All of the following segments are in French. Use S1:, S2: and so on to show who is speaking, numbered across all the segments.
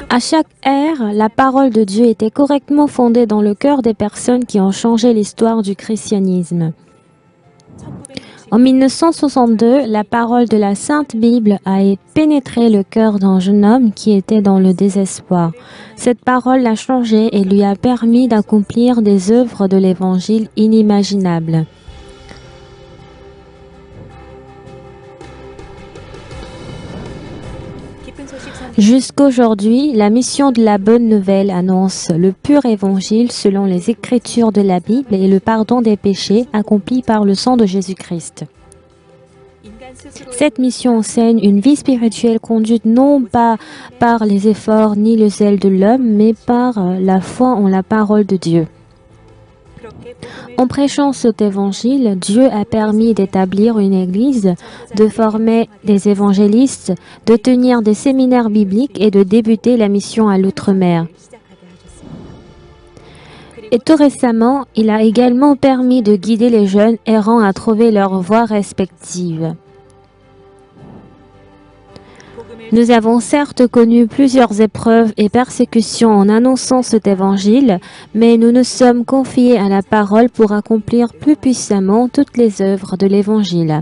S1: À chaque ère, la parole de Dieu était correctement fondée dans le cœur des personnes qui ont changé l'histoire du christianisme. En 1962, la parole de la Sainte Bible a pénétré le cœur d'un jeune homme qui était dans le désespoir. Cette parole l'a changé et lui a permis d'accomplir des œuvres de l'Évangile inimaginables. Jusqu'aujourd'hui, la mission de la Bonne Nouvelle annonce le pur évangile selon les Écritures de la Bible et le pardon des péchés accomplis par le sang de Jésus-Christ. Cette mission enseigne une vie spirituelle conduite non pas par les efforts ni le zèle de l'homme, mais par la foi en la parole de Dieu. En prêchant cet évangile, Dieu a permis d'établir une église, de former des évangélistes, de tenir des séminaires bibliques et de débuter la mission à l'outre-mer. Et tout récemment, il a également permis de guider les jeunes errants à trouver leur voie respective. Nous avons certes connu plusieurs épreuves et persécutions en annonçant cet évangile, mais nous nous sommes confiés à la parole pour accomplir plus puissamment toutes les œuvres de l'évangile.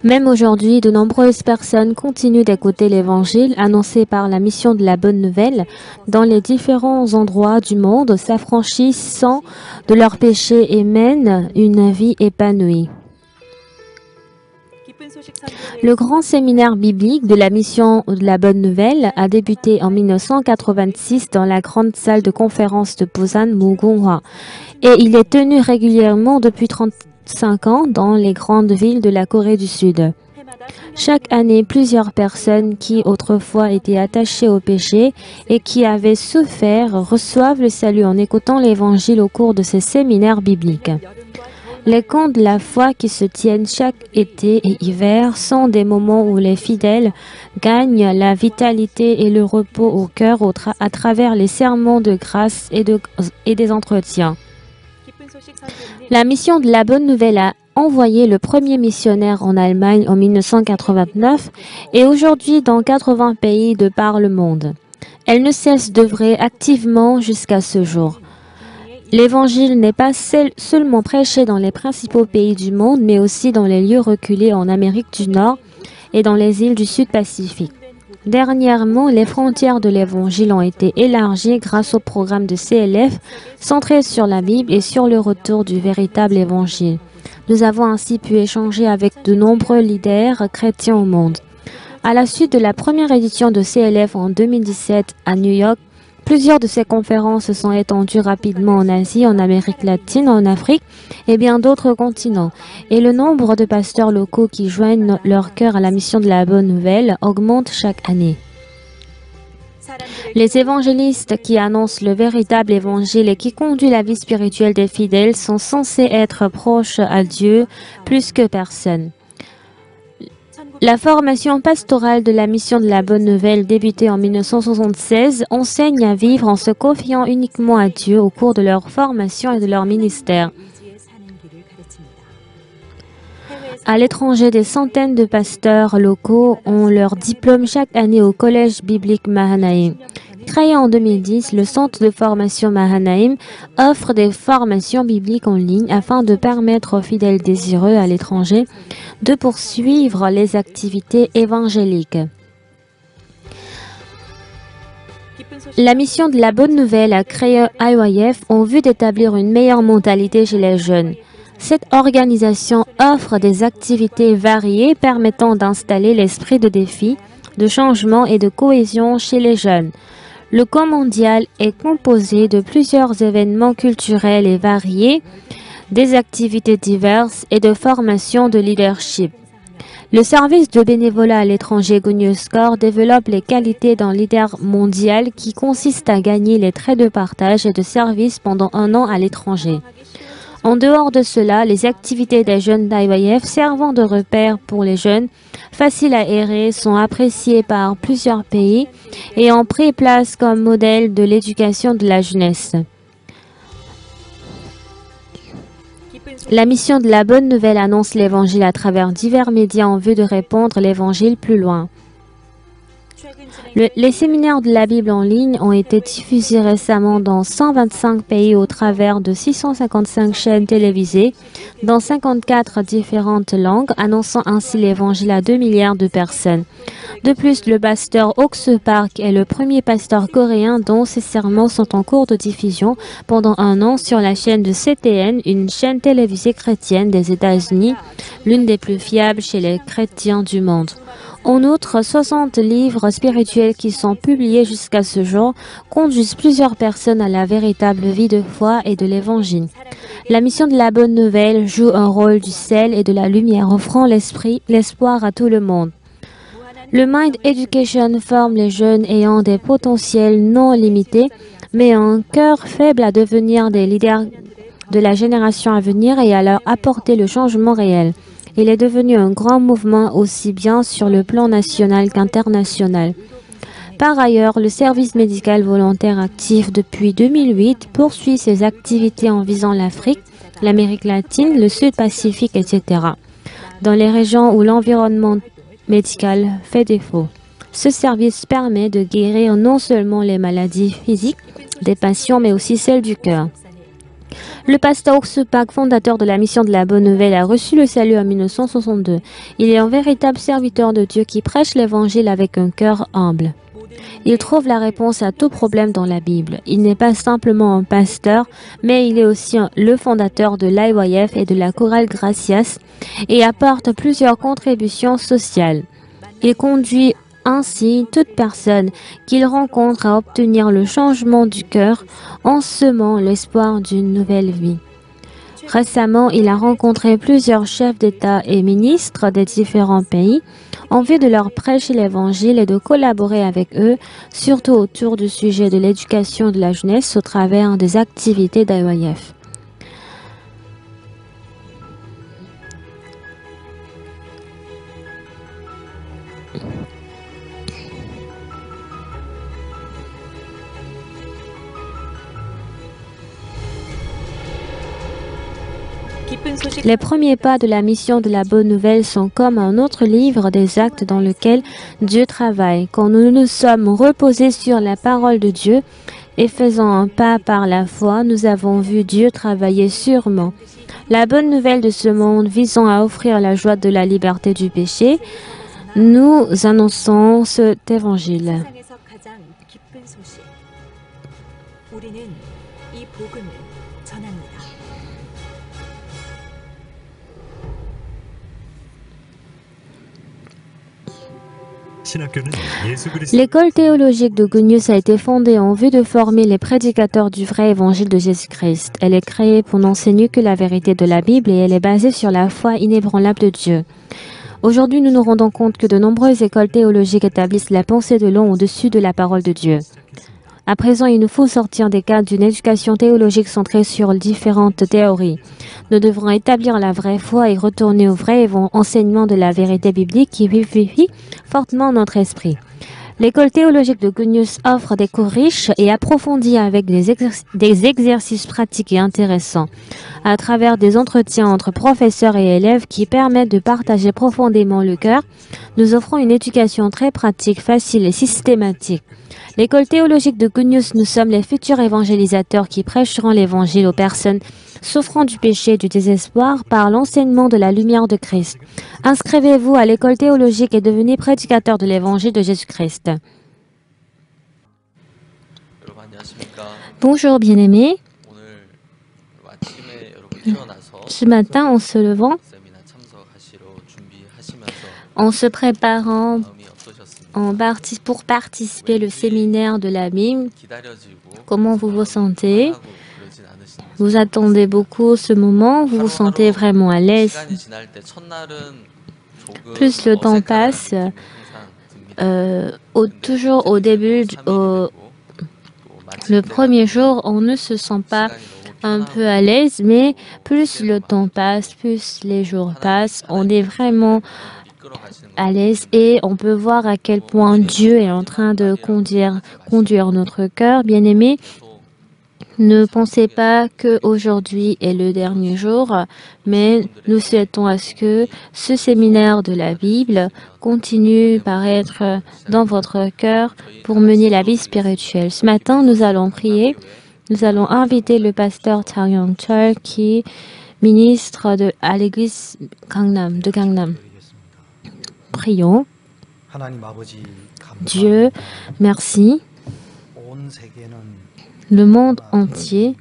S1: Même aujourd'hui, de nombreuses personnes continuent d'écouter l'évangile annoncé par la mission de la Bonne Nouvelle dans les différents endroits du monde, s'affranchissant de leurs péchés et mènent une vie épanouie. Le grand séminaire biblique de la mission de la Bonne Nouvelle a débuté en 1986 dans la grande salle de conférence de Busan Mugunghwa et il est tenu régulièrement depuis 35 ans dans les grandes villes de la Corée du Sud. Chaque année, plusieurs personnes qui autrefois étaient attachées au péché et qui avaient souffert reçoivent le salut en écoutant l'évangile au cours de ces séminaires bibliques. Les camps de la foi qui se tiennent chaque été et hiver sont des moments où les fidèles gagnent la vitalité et le repos au cœur à travers les sermons de grâce et des entretiens. La mission de la Bonne Nouvelle a envoyé le premier missionnaire en Allemagne en 1989 et aujourd'hui dans 80 pays de par le monde. Elle ne cesse d'œuvrer activement jusqu'à ce jour. L'Évangile n'est pas seulement prêché dans les principaux pays du monde, mais aussi dans les lieux reculés en Amérique du Nord et dans les îles du Sud-Pacifique. Dernièrement, les frontières de l'Évangile ont été élargies grâce au programme de CLF centré sur la Bible et sur le retour du véritable Évangile. Nous avons ainsi pu échanger avec de nombreux leaders chrétiens au monde. À la suite de la première édition de CLF en 2017 à New York, plusieurs de ces conférences se sont étendues rapidement en Asie, en Amérique latine, en Afrique et bien d'autres continents. Et le nombre de pasteurs locaux qui joignent leur cœur à la mission de la Bonne Nouvelle augmente chaque année. Les évangélistes qui annoncent le véritable évangile et qui conduisent la vie spirituelle des fidèles sont censés être proches à Dieu plus que personne. La formation pastorale de la mission de la Bonne Nouvelle débutée en 1976 enseigne à vivre en se confiant uniquement à Dieu au cours de leur formation et de leur ministère. À l'étranger, des centaines de pasteurs locaux ont leur diplôme chaque année au Collège biblique Mahanaïm. Créé en 2010, le centre de formation Mahanaïm offre des formations bibliques en ligne afin de permettre aux fidèles désireux à l'étranger de poursuivre les activités évangéliques. La mission de la Bonne Nouvelle a créé IYF en vue d'établir une meilleure mentalité chez les jeunes. Cette organisation offre des activités variées permettant d'installer l'esprit de défi, de changement et de cohésion chez les jeunes. Le camp mondial est composé de plusieurs événements culturels et variés, des activités diverses et de formations de leadership. Le service de bénévolat à l'étranger Guniuscore développe les qualités d'un leader mondial qui consiste à gagner les traits de partage et de service pendant un an à l'étranger. En dehors de cela, les activités des jeunes d'IYF servant de repère pour les jeunes, faciles à errer, sont appréciées par plusieurs pays et ont pris place comme modèle de l'éducation de la jeunesse. La mission de la Bonne Nouvelle annonce l'Évangile à travers divers médias en vue de répandre l'Évangile plus loin. Les séminaires de la Bible en ligne ont été diffusés récemment dans 125 pays au travers de 655 chaînes télévisées dans 54 différentes langues, annonçant ainsi l'évangile à 2 milliards de personnes. De plus, le pasteur Ok Park est le premier pasteur coréen dont ces sermons sont en cours de diffusion pendant un an sur la chaîne de CTN, une chaîne télévisée chrétienne des États-Unis, l'une des plus fiables chez les chrétiens du monde. En outre, 60 livres spirituels qui sont publiés jusqu'à ce jour conduisent plusieurs personnes à la véritable vie de foi et de l'Évangile. La mission de la bonne nouvelle joue un rôle du sel et de la lumière, offrant l'espoir à tout le monde. Le Mind Education forme les jeunes ayant des potentiels non limités, mais un cœur faible à devenir des leaders de la génération à venir et à leur apporter le changement réel. Il est devenu un grand mouvement aussi bien sur le plan national qu'international. Par ailleurs, le service médical volontaire actif depuis 2008 poursuit ses activités en visant l'Afrique, l'Amérique latine, le Sud-Pacifique, etc. dans les régions où l'environnement médical fait défaut. Ce service permet de guérir non seulement les maladies physiques des patients, mais aussi celles du cœur. Le pasteur Ok Park, fondateur de la mission de la Bonne Nouvelle, a reçu le salut en 1962. Il est un véritable serviteur de Dieu qui prêche l'Évangile avec un cœur humble. Il trouve la réponse à tout problème dans la Bible. Il n'est pas simplement un pasteur, mais il est aussi le fondateur de l'IYF et de la chorale Gracias et apporte plusieurs contributions sociales. Il conduit ainsi toute personne qu'il rencontre à obtenir le changement du cœur en semant l'espoir d'une nouvelle vie. Récemment, il a rencontré plusieurs chefs d'État et ministres des différents pays en vue de leur prêcher l'Évangile et de collaborer avec eux, surtout autour du sujet de l'éducation de la jeunesse au travers des activités d'IYF. Les premiers pas de la mission de la Bonne Nouvelle sont comme un autre livre des actes dans lequel Dieu travaille. Quand nous nous sommes reposés sur la parole de Dieu et faisant un pas par la foi, nous avons vu Dieu travailler sûrement. La bonne nouvelle de ce monde visant à offrir la joie de la liberté du péché, nous annonçons cet évangile. L'école théologique de Good News a été fondée en vue de former les prédicateurs du vrai évangile de Jésus-Christ. Elle est créée pour n'enseigner que la vérité de la Bible et elle est basée sur la foi inébranlable de Dieu. Aujourd'hui, nous nous rendons compte que de nombreuses écoles théologiques établissent la pensée de l'homme au-dessus de la parole de Dieu. À présent, il nous faut sortir des cadres d'une éducation théologique centrée sur différentes théories. Nous devrons établir la vraie foi et retourner au vrai enseignement de la vérité biblique qui vivifie fortement notre esprit. L'école théologique de Good News offre des cours riches et approfondis avec des exercices pratiques et intéressants, à travers des entretiens entre professeurs et élèves qui permettent de partager profondément le cœur. Nous offrons une éducation très pratique, facile et systématique. L'école théologique de Good News, nous sommes les futurs évangélisateurs qui prêcheront l'évangile aux personnes souffrant du péché et du désespoir par l'enseignement de la lumière de Christ. Inscrivez-vous à l'école théologique et devenez prédicateur de l'évangile de Jésus-Christ. Bonjour bien-aimés. Ce matin, en se levant, en se préparant pour participer au séminaire de la Bible, comment vous vous sentez? Vous attendez beaucoup ce moment, vous vous sentez vraiment à l'aise. Plus le temps passe, toujours au début, le premier jour, on ne se sent pas un peu à l'aise, mais plus le temps passe, plus les jours passent, on est vraiment à l'aise et on peut voir à quel point Dieu est en train de conduire notre cœur. Bien-aimés, Ne pensez pas qu'aujourd'hui est le dernier jour, mais nous souhaitons à ce que ce séminaire de la Bible continue par être dans votre cœur pour mener la vie spirituelle. Ce matin, nous allons prier. Nous allons inviter le pasteur Chang Yong-chol, qui est ministre à l'église de Gangnam. Prions. Dieu, merci. Le monde entier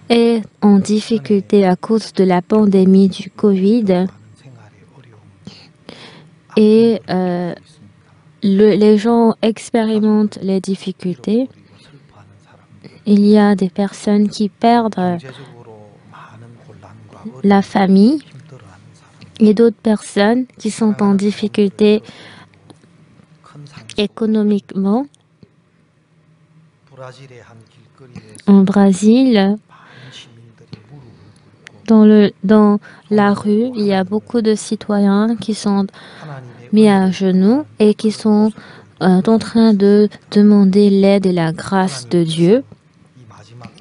S1: est en difficulté à cause de la pandémie du Covid et les gens expérimentent les difficultés. Il y a des personnes qui perdent la famille et d'autres personnes qui sont en difficulté économiquement. En Brésil, dans la rue, il y a beaucoup de citoyens qui sont mis à genoux et qui sont en train de demander l'aide et la grâce de Dieu.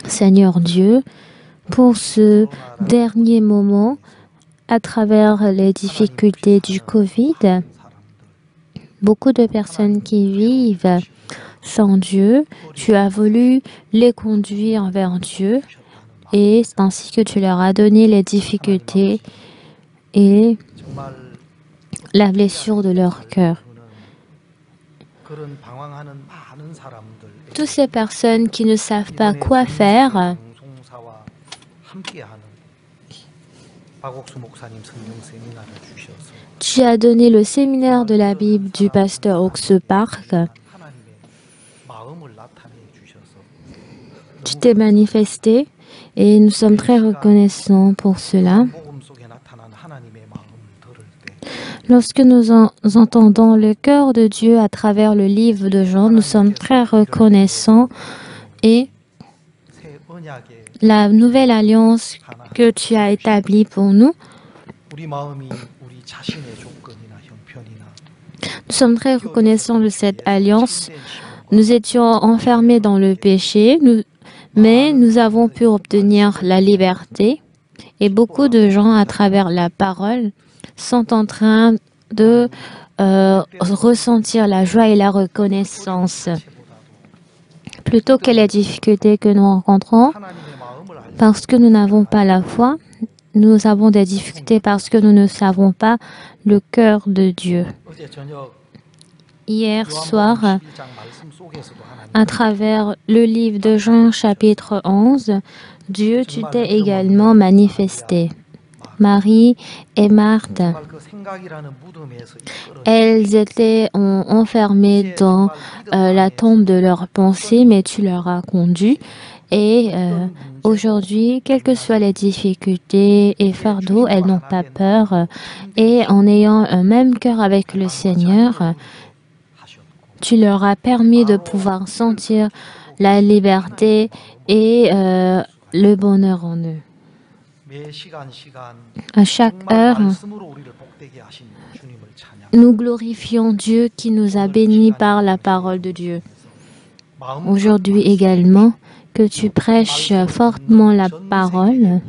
S1: Seigneur Dieu, pour ce dernier moment, à travers les difficultés du Covid, beaucoup de personnes qui vivent sans Dieu, tu as voulu les conduire vers Dieu et c'est ainsi que tu leur as donné les difficultés et la blessure de leur cœur. Toutes ces personnes qui ne savent pas quoi faire, tu as donné le séminaire de la Bible du pasteur Okse Park. Tu t'es manifesté et nous sommes très reconnaissants pour cela. Lorsque nous entendons le cœur de Dieu à travers le livre de Jean, nous sommes très reconnaissants et la nouvelle alliance que tu as établie pour nous, nous sommes très reconnaissants de cette alliance. Nous étions enfermés dans le péché, mais nous avons pu obtenir la liberté et beaucoup de gens à travers la parole sont en train de ressentir la joie et la reconnaissance. Plutôt que les difficultés que nous rencontrons, parce que nous n'avons pas la foi, nous avons des difficultés parce que nous ne savons pas le cœur de Dieu. Hier soir, à travers le livre de Jean chapitre 11, Dieu, tu t'es également manifesté. Marie et Marthe, elles étaient enfermées dans la tombe de leurs pensées, mais tu leur as conduit. Et aujourd'hui, quelles que soient les difficultés et fardeaux, elles n'ont pas peur. Et en ayant un même cœur avec le Seigneur, tu leur as permis de pouvoir sentir la liberté et le bonheur en eux. À chaque heure, nous glorifions Dieu qui nous a bénis par la parole de Dieu. Aujourd'hui également, que tu prêches fortement la parole.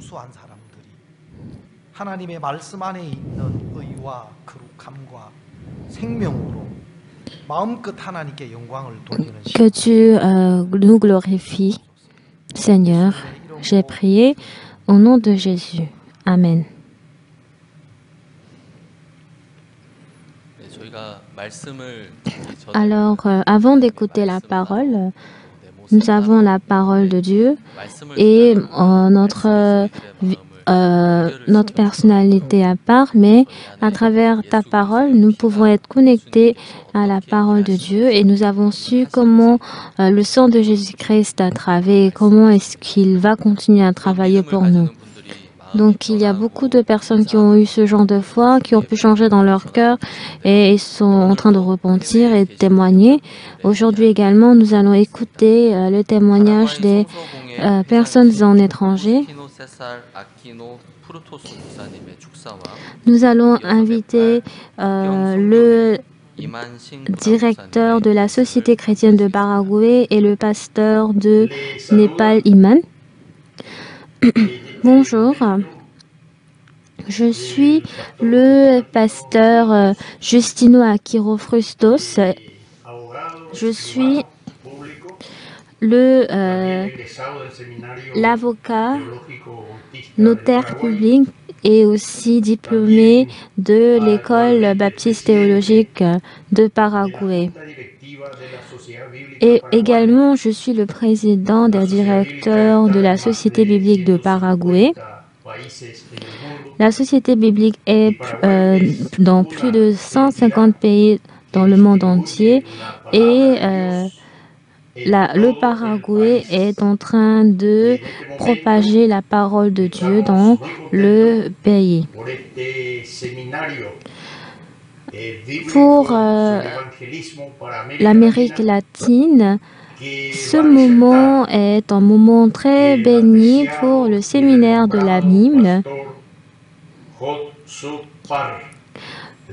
S1: Que tu nous glorifies, Seigneur. J'ai prié au nom de Jésus. Amen. Alors, avant d'écouter la parole, nous avons la parole de Dieu et notre personnalité à part, mais à travers ta parole, nous pouvons être connectés à la parole de Dieu et nous avons su comment le sang de Jésus-Christ a travaillé et comment est-ce qu'il va continuer à travailler pour nous. Donc, il y a beaucoup de personnes qui ont eu ce genre de foi, qui ont pu changer dans leur cœur et ils sont en train de repentir et de témoigner. Aujourd'hui également, nous allons écouter le témoignage des personnes en étranger. Nous allons inviter le directeur de la Société chrétienne de Paraguay et le pasteur de Népal Iman. Bonjour, je suis le pasteur Justino Aquiro Frustos. Je suis l'avocat, notaire public et aussi diplômé de l'école baptiste théologique de Paraguay. Et également, je suis le président des directeurs de la Société biblique de Paraguay. La Société biblique est dans plus de 150 pays dans le monde entier et le Paraguay est en train de propager la parole de Dieu dans le pays. Pour l'Amérique latine, ce moment est un moment très béni pour le séminaire de la Bible.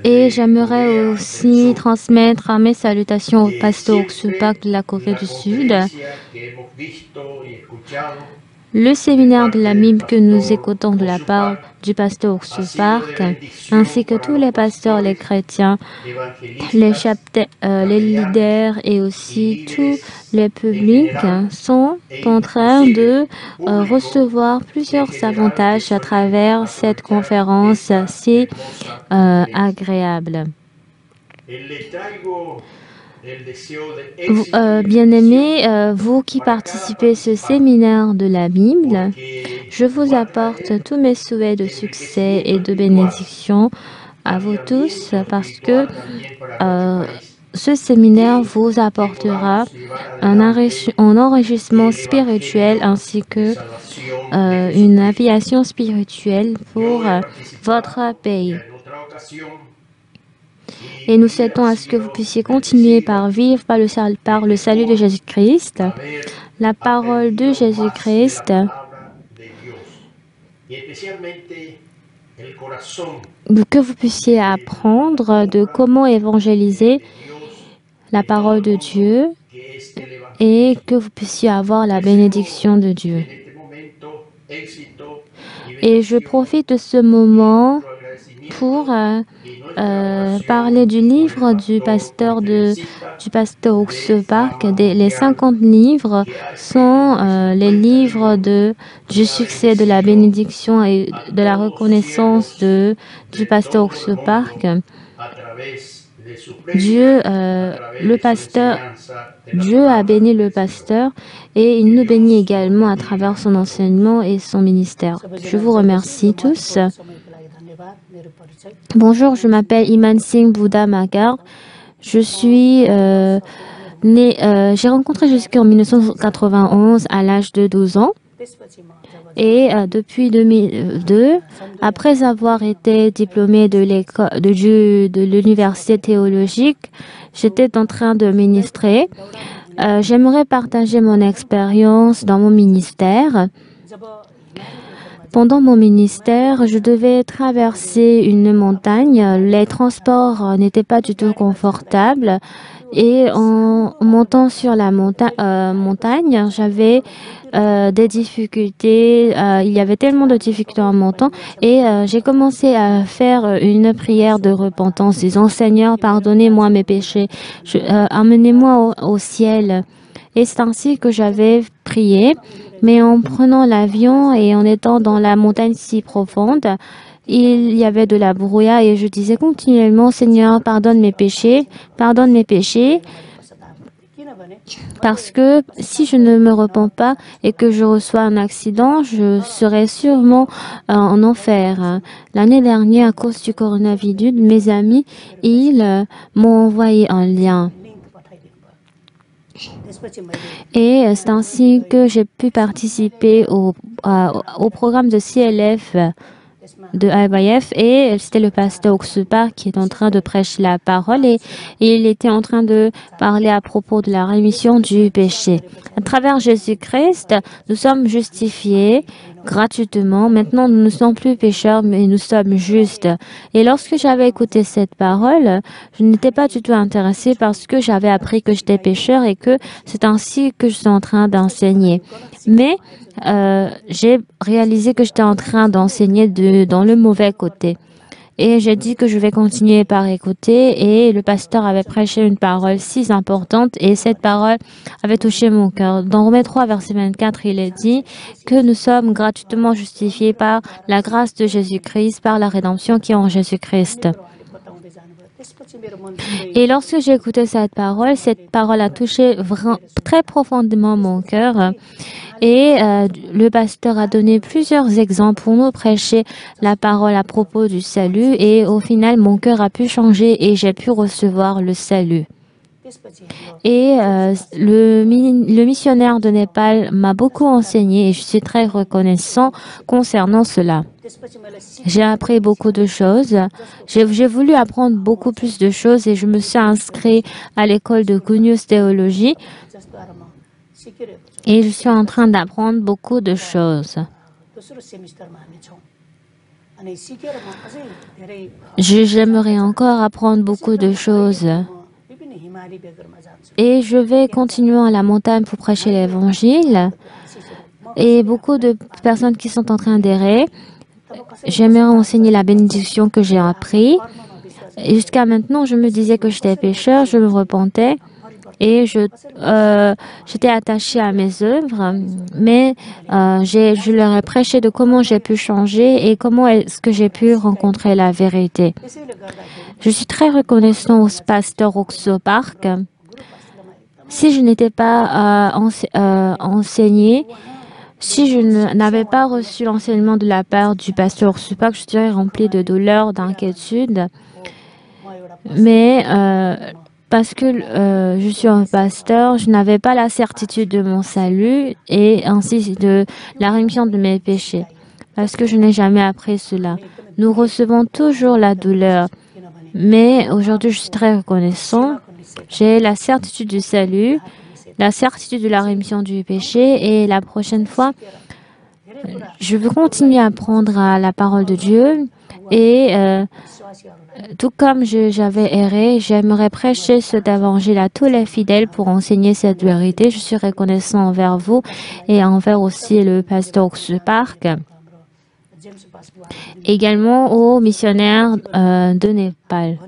S1: Et j'aimerais aussi transmettre mes salutations au pasteur Oksupak de la Corée du Sud. Le séminaire de la Bible que nous écoutons de la part du pasteur Oksupak, ainsi que tous les pasteurs, les chrétiens, les leaders et aussi tous les publics sont en train de recevoir plusieurs avantages à travers cette conférence si agréable. Bien-aimés, vous qui participez à ce séminaire de la Bible, je vous apporte tous mes souhaits de succès et de bénédiction à vous tous parce que ce séminaire vous apportera un enrichissement spirituel ainsi que une aviation spirituelle pour votre pays. Et nous souhaitons à ce que vous puissiez continuer par vivre par le salut de Jésus-Christ, la parole de Jésus-Christ, que vous puissiez apprendre de comment évangéliser la parole de Dieu et que vous puissiez avoir la bénédiction de Dieu. Et je profite de ce moment pour parler du livre du pasteur Oksupak. Les 50 livres sont les livres du succès, de la bénédiction et de la reconnaissance du pasteur Oksupak. Dieu a béni le pasteur et il nous bénit également à travers son enseignement et son ministère. Je vous remercie tous. Bonjour, je m'appelle Iman Singh Bouddha Magar. Je suis j'ai rencontré Jésus en 1991 à l'âge de 12 ans. Et depuis 2002, après avoir été diplômée de l'université théologique, j'étais en train de ministrer. J'aimerais partager mon expérience dans mon ministère. Pendant mon ministère, je devais traverser une montagne. Les transports n'étaient pas du tout confortables. Et en montant sur la montagne, j'avais des difficultés. Il y avait tellement de difficultés en montant. Et j'ai commencé à faire une prière de repentance, disant « Seigneur, pardonnez-moi mes péchés. Amenez-moi au ciel ». Et c'est ainsi que j'avais prié. Mais en prenant l'avion et en étant dans la montagne si profonde, il y avait de la brouillard et je disais continuellement, Seigneur, pardonne mes péchés, parce que si je ne me repens pas et que je reçois un accident, je serai sûrement en enfer. L'année dernière, à cause du coronavirus, mes amis, ils m'ont envoyé un lien. Et c'est ainsi que j'ai pu participer au programme de CLF de IYF et c'était le pasteur Oksupa qui est en train de prêcher la parole et il était en train de parler à propos de la rémission du péché. À travers Jésus-Christ, nous sommes justifiés gratuitement. Maintenant, nous ne sommes plus pécheurs, mais nous sommes justes. Et lorsque j'avais écouté cette parole, je n'étais pas du tout intéressée parce que j'avais appris que j'étais pécheur et que c'est ainsi que je suis en train d'enseigner. Mais j'ai réalisé que j'étais en train d'enseigner dans le mauvais côté. Et j'ai dit que je vais continuer par écouter et le pasteur avait prêché une parole si importante et cette parole avait touché mon cœur. Dans Romains 3, verset 24, il est dit que nous sommes gratuitement justifiés par la grâce de Jésus-Christ, par la rédemption qui est en Jésus-Christ. Et lorsque j'ai écouté cette parole a touché très profondément mon cœur. Et le pasteur a donné plusieurs exemples pour nous prêcher la parole à propos du salut. Et au final, mon cœur a pu changer et j'ai pu recevoir le salut. Et le missionnaire de Népal m'a beaucoup enseigné et je suis très reconnaissant concernant cela. J'ai appris beaucoup de choses. J'ai voulu apprendre beaucoup plus de choses et je me suis inscrit à l'école de Good News Théologie. Et je suis en train d'apprendre beaucoup de choses. J'aimerais encore apprendre beaucoup de choses. Et je vais continuer à la montagne pour prêcher l'évangile. Et beaucoup de personnes qui sont en train d'errer, j'aimerais enseigner la bénédiction que j'ai appris. Et jusqu'à maintenant, je me disais que j'étais pécheur, je me repentais. Et j'étais attachée à mes œuvres, mais je leur ai prêché de comment j'ai pu changer et comment est-ce que j'ai pu rencontrer la vérité. Je suis très reconnaissant au pasteur Okso Park. Si je n'étais pas enseignée, si je n'avais pas reçu l'enseignement de la part du pasteur Okso Park, je serais remplie de douleur, d'inquiétude. Mais parce que je suis un pasteur, je n'avais pas la certitude de mon salut et ainsi de la rémission de mes péchés. Parce que je n'ai jamais appris cela. Nous recevons toujours la douleur. Mais aujourd'hui, je suis très reconnaissant. J'ai la certitude du salut, la certitude de la rémission du péché et la prochaine fois, je veux continuer à apprendre à la parole de Dieu et tout comme j'avais erré, j'aimerais prêcher cet évangile à tous les fidèles pour enseigner cette vérité. Je suis reconnaissant envers vous et envers aussi le pasteur Oksu Park. Également aux missionnaires de Népal.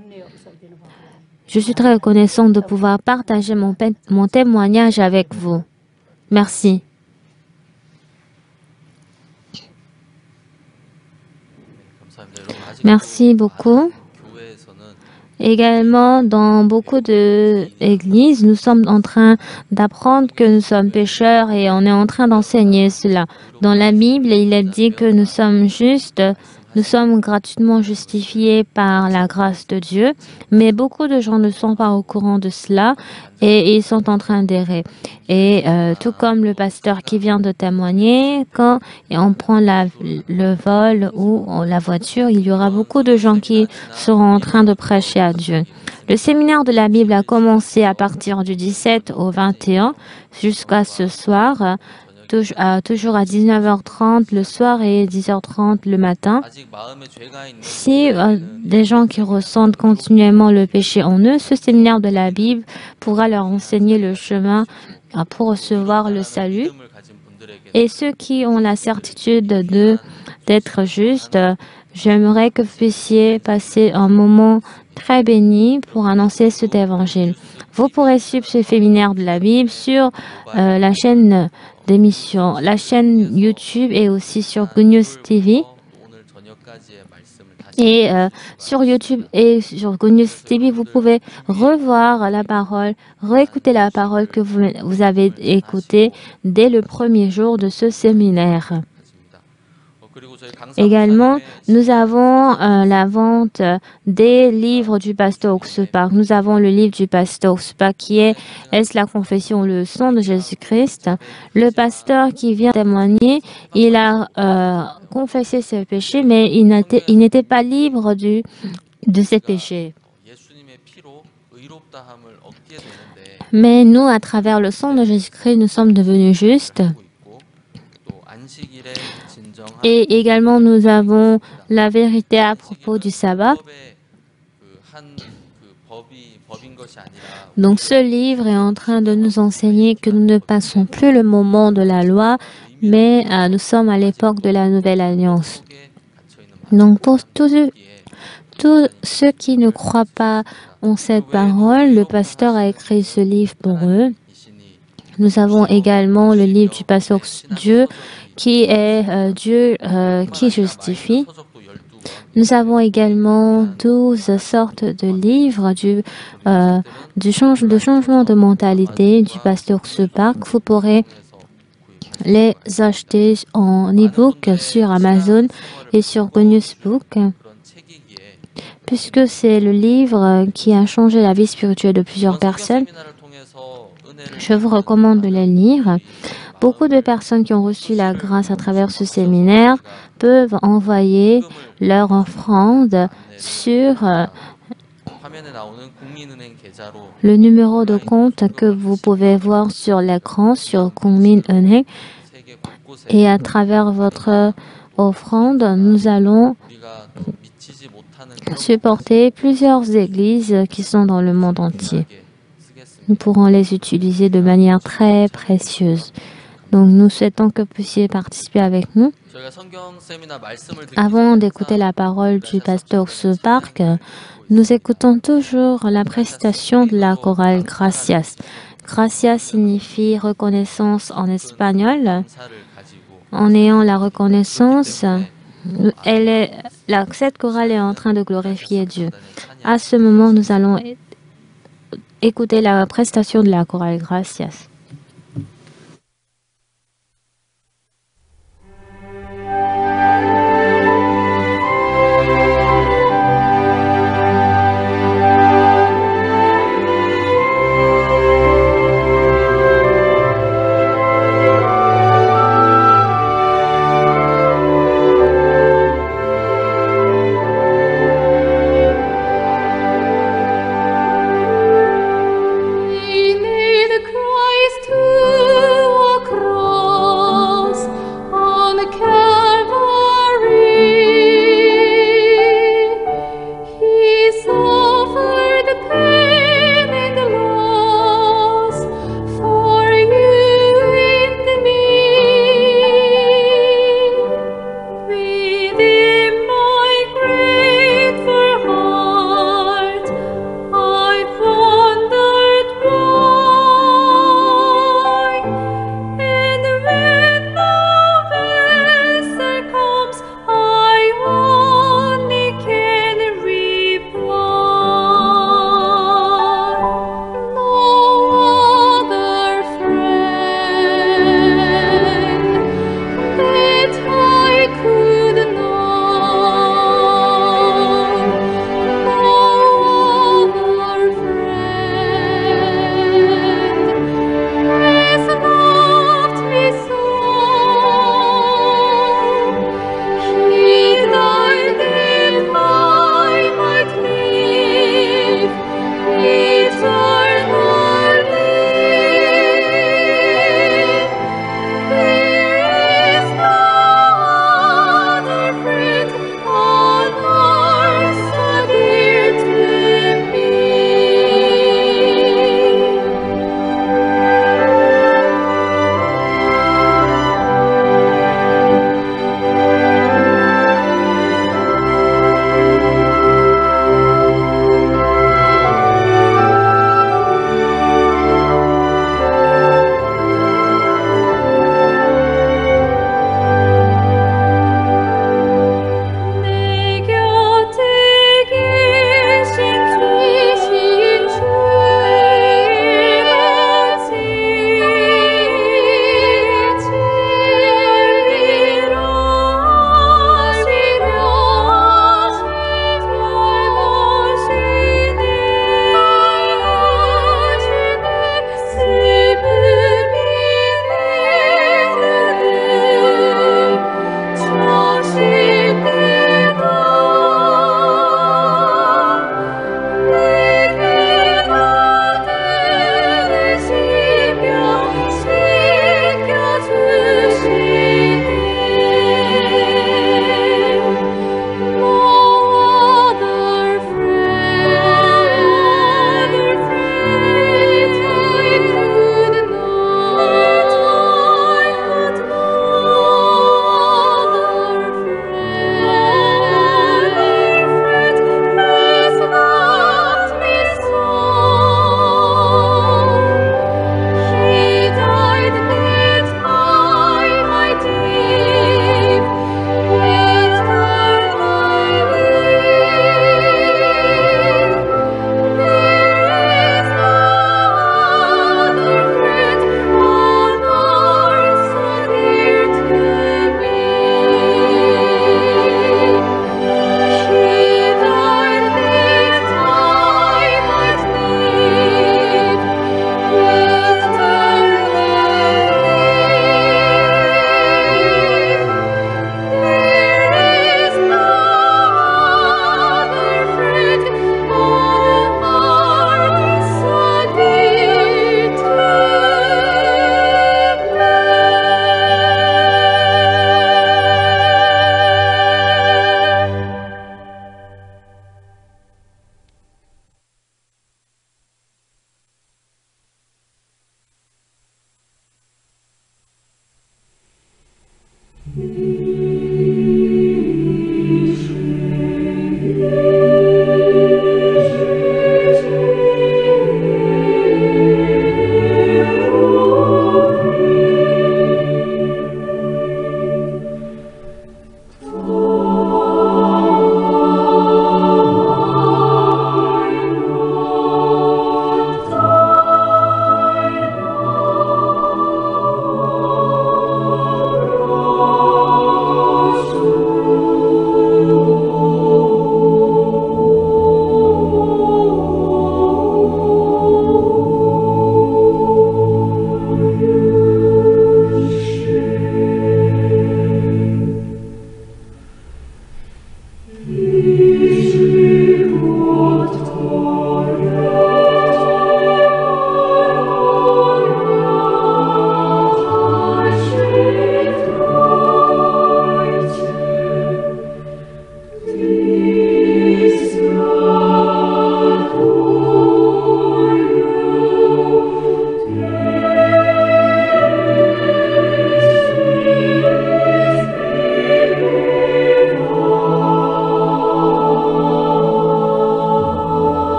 S1: Je suis très reconnaissante de pouvoir partager mon témoignage avec vous. Merci. Merci beaucoup. Également, dans beaucoup d'églises, nous sommes en train d'apprendre que nous sommes pécheurs et on est en train d'enseigner cela. Dans la Bible, il est dit que nous sommes justes, nous sommes gratuitement justifiés par la grâce de Dieu, mais beaucoup de gens ne sont pas au courant de cela et ils sont en train d'errer. Et tout comme le pasteur qui vient de témoigner, quand on prend le vol ou la voiture, il y aura beaucoup de gens qui seront en train de prêcher à Dieu. Le séminaire de la Bible a commencé à partir du 17 au 21 jusqu'à ce soir. Toujours à 19h30 le soir et 10h30 le matin. Si des gens qui ressentent continuellement le péché en eux, ce séminaire de la Bible pourra leur enseigner le chemin pour recevoir le salut. Et ceux qui ont la certitude d'être justes, j'aimerais que vous puissiez passer un moment très béni pour annoncer cet évangile. Vous pourrez suivre ce séminaire de la Bible sur la chaîne d'émission, la chaîne YouTube et aussi sur Good News TV. Et sur YouTube et sur Good News TV, vous pouvez revoir la parole, réécouter la parole que vous avez écoutée dès le premier jour de ce séminaire. Également, nous avons la vente des livres du pasteur Oxupak. Nous avons le livre du pasteur Oxupak qui est Est-ce la confession ou le sang de Jésus-Christ? Le pasteur qui vient témoigner, il a confessé ses péchés, mais il n'était pas libre de ses péchés. Mais nous, à travers le sang de Jésus-Christ, nous sommes devenus justes. Et également, nous avons la vérité à propos du sabbat. Donc, ce livre est en train de nous enseigner que nous ne passons plus le moment de la loi, mais nous sommes à l'époque de la nouvelle alliance. Donc, pour tous ceux qui ne croient pas en cette parole, le pasteur a écrit ce livre pour eux. Nous avons également le livre du pasteur Dieu, qui est Dieu qui justifie. Nous avons également 12 sortes de livres de changement de mentalité du pasteur Oxupak. Vous pourrez les acheter en e-book sur Amazon et sur Genius Book, puisque c'est le livre qui a changé la vie spirituelle de plusieurs personnes. Je vous recommande de les lire. Beaucoup de personnes qui ont reçu la grâce à travers ce séminaire peuvent envoyer leur offrande sur le numéro de compte que vous pouvez voir sur l'écran sur Kookmin Eunhaeng. Et à travers votre offrande, nous allons supporter plusieurs églises qui sont dans le monde entier. Nous pourrons les utiliser de manière très précieuse. Donc, nous souhaitons que vous puissiez participer avec nous. Avant d'écouter la parole du pasteur Oxupak, nous écoutons toujours la prestation de la chorale Gracias. Gracias signifie reconnaissance en espagnol. En ayant la reconnaissance, cette chorale est en train de glorifier Dieu. À ce moment, nous allons écouter la prestation de la chorale Gracias.
S2: May the Christ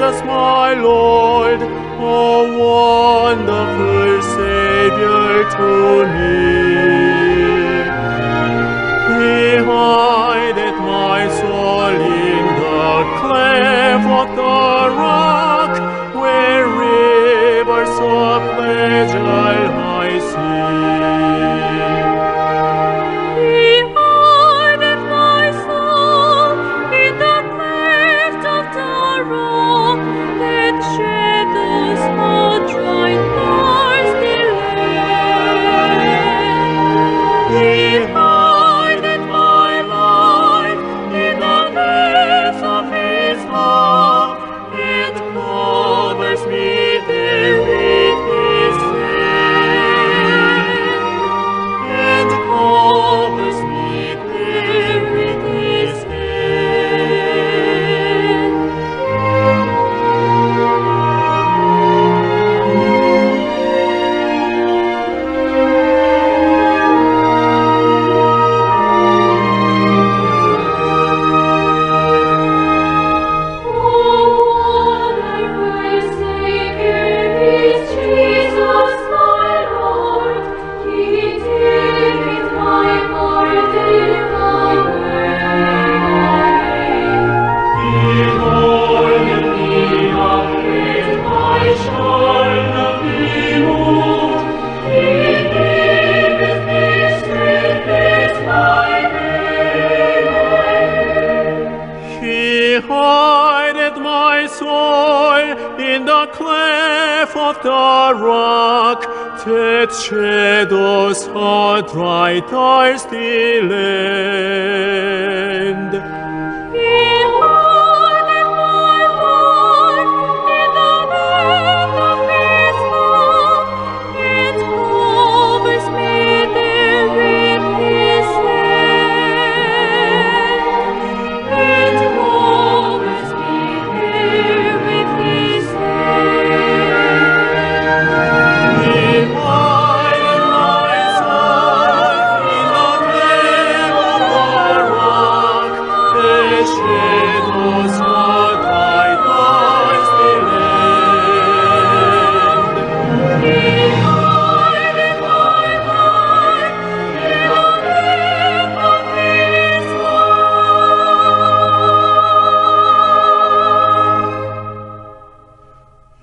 S2: Jesus, my Lord, a wonderful Savior to me. He hideth my soul in the cleft of the rock, where rivers of pleasure I see.
S3: He hideth my soul in the cleft of the rock, that shadows a dry thirsty land. He hideth my life in the depths of His love, and covers me there with His hand, and covers me there with His hand.
S2: He hideth my soul in the cleft of the rock, that shadows a dry thirsty land.
S3: He hideth my life in the depth of His love, and covers me there with His hand, and covers me there with His hand.
S2: He hideth my soul in the cleft of the rock, that shadows a dry thirsty land.
S3: He hideth my life in the depth of His love,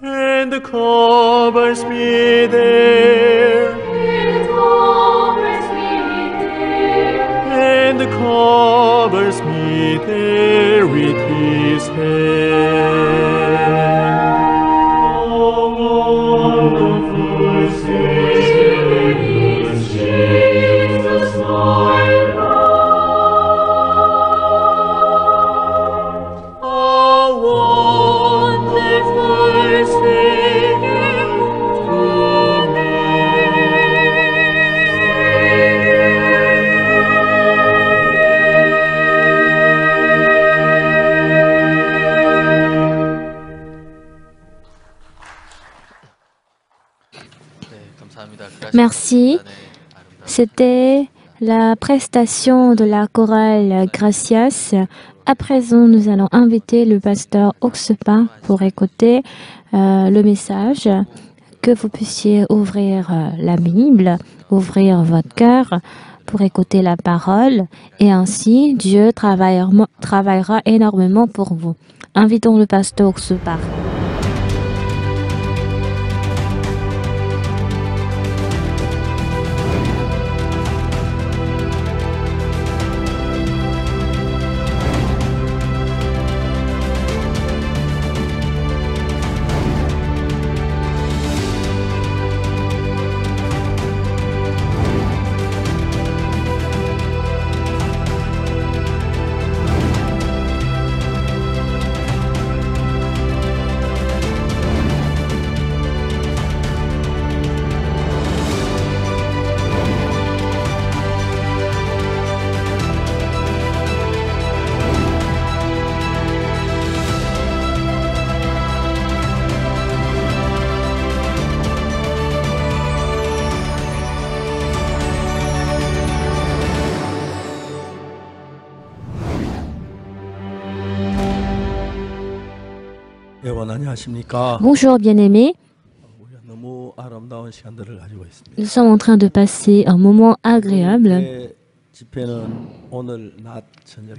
S2: And covers me there,
S3: and covers me there.
S2: and covers me there with His hand. Oh, wonderful Savior is Jesus, my Lord. Oh, wonderful Savior to me.
S1: Merci. C'était la prestation de la chorale Gracias. À présent, nous allons inviter le pasteur Oxepa pour écouter le message. Que vous puissiez ouvrir la Bible, ouvrir votre cœur pour écouter la parole, et ainsi Dieu travaillera énormément pour vous. Invitons le pasteur Oxepa.
S4: 여러분 안녕하십니까?
S1: Bonjour bien-aimés,
S4: 우리가 너무 아름다운 시간들을 가지고 있습니다.
S1: nous sommes en train de passer un moment agréable.
S4: 제 집회는 오늘 낮 저녁에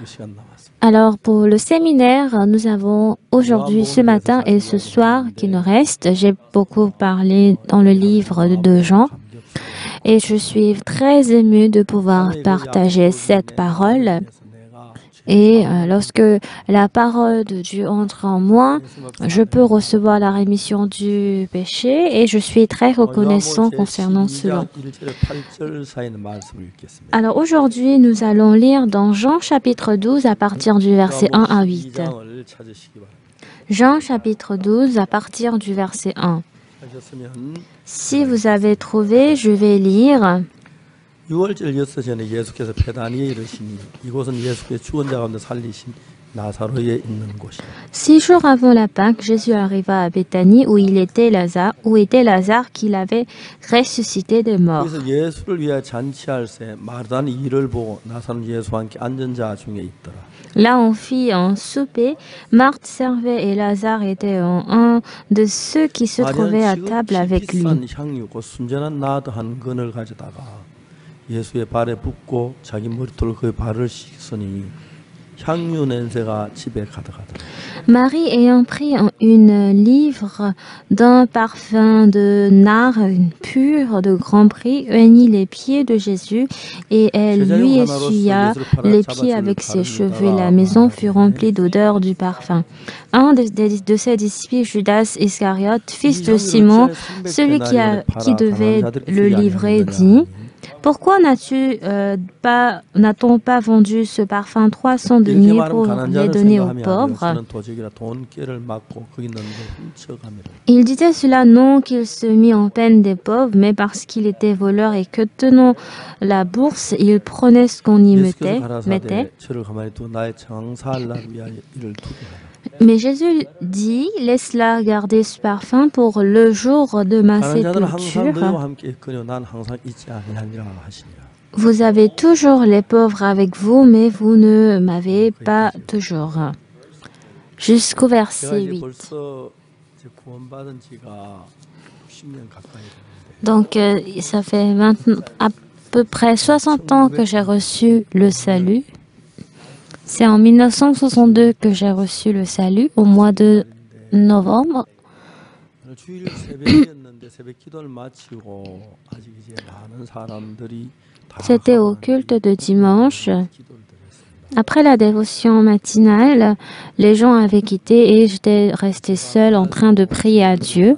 S4: 2시간 남았습니다.
S1: Alors pour le séminaire, nous avons aujourd'hui ce matin et ce soir qui nous reste. J'ai beaucoup parlé dans le livre de 2 Jean et je suis très émue de pouvoir partager cette parole. Et lorsque la parole de Dieu entre en moi, je peux recevoir la rémission du péché et je suis très reconnaissant concernant cela. Alors aujourd'hui, nous allons lire dans Jean chapitre 12 à partir du verset 1 à 8. Jean chapitre 12 à partir du verset 1. Si vous avez trouvé, je vais lire.
S4: 6월절 6전에 예수께서 베다니에 이르시니 이곳은 예수께서 죽은 자 가운데 살리신 나사로에 있는 곳이다.
S1: 6 jours avant la Pâque, Jésus arriva à Béthanie où était Lazare qu'il avait ressuscité des morts.
S4: 그래서 예수를 위하여 잔치할새 마르다는 이를 보고 나사로는 예수와 함께 앉은 자 중에 있더라.
S1: Là, on fit un souper. Marthe servait et Lazare était un de ceux qui se trouvaient à table avec lui.
S4: 비싼 향유고 순전한 나드 한 근을 가져다가 예수의 발에 붓고 자기 머리털로 그의 발을 씻으니 향유 냄새가 집에 가득하더라.
S1: Marie ayant pris une livre d'un parfum de nard pur de grand prix, peignit les pieds de Jésus et elle lui essuya les pieds avec ses cheveux. Et la maison fut remplie d'odeur du parfum. Un de ses disciples, Judas Iscariote, fils de Simon, celui qui devait le livrer, dit: pourquoi n'a-t-on pas vendu ce parfum 300 deniers pour les donner aux pauvres? Il disait cela non qu'il se mit en peine des pauvres, mais parce qu'il était voleur et que tenant la bourse, il prenait ce qu'on y mettait. Mais Jésus dit: laisse-la garder ce parfum pour le jour de ma sépulture. Vous avez toujours les pauvres avec vous, mais vous ne m'avez pas toujours. Jusqu'au verset 8. Donc, ça fait maintenant à peu près 60 ans que j'ai reçu le salut. C'est en 1962 que j'ai reçu le salut, au mois de novembre. C'était au culte de dimanche. Après la dévotion matinale, les gens avaient quitté et j'étais restée seule en train de prier à Dieu.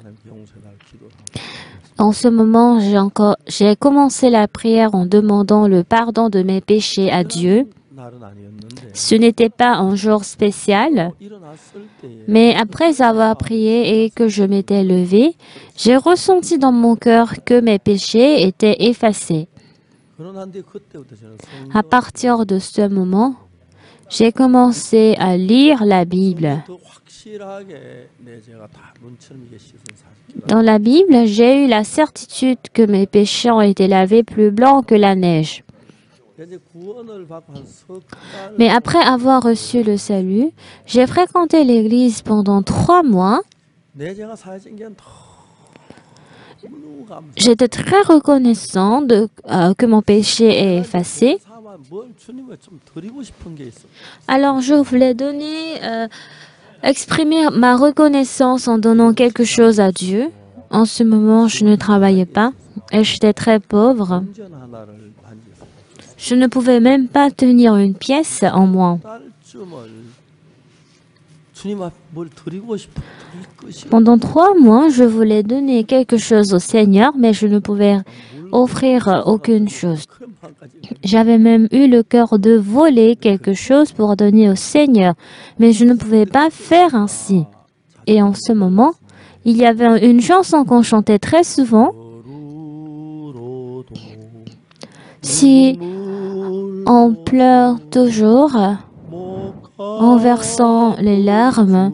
S1: En ce moment, j'ai commencé la prière en demandant le pardon de mes péchés à Dieu. Ce n'était pas un jour spécial, mais après avoir prié et que je m'étais levée, j'ai ressenti dans mon cœur que mes péchés étaient effacés. À partir de ce moment, j'ai commencé à lire la Bible. Dans la Bible, j'ai eu la certitude que mes péchés ont été lavés plus blancs que la neige. Mais après avoir reçu le salut, j'ai fréquenté l'église pendant 3 mois. J'étais très reconnaissant que mon péché est effacé. Alors je voulais exprimer ma reconnaissance en donnant quelque chose à Dieu. En ce moment, je ne travaillais pas et j'étais très pauvre. Je ne pouvais même pas tenir une pièce en moi. Pendant 3 mois, je voulais donner quelque chose au Seigneur, mais je ne pouvais offrir aucune chose. J'avais même eu le cœur de voler quelque chose pour donner au Seigneur, mais je ne pouvais pas faire ainsi. Et en ce moment, il y avait une chanson qu'on chantait très souvent. Si on pleure toujours en versant les larmes,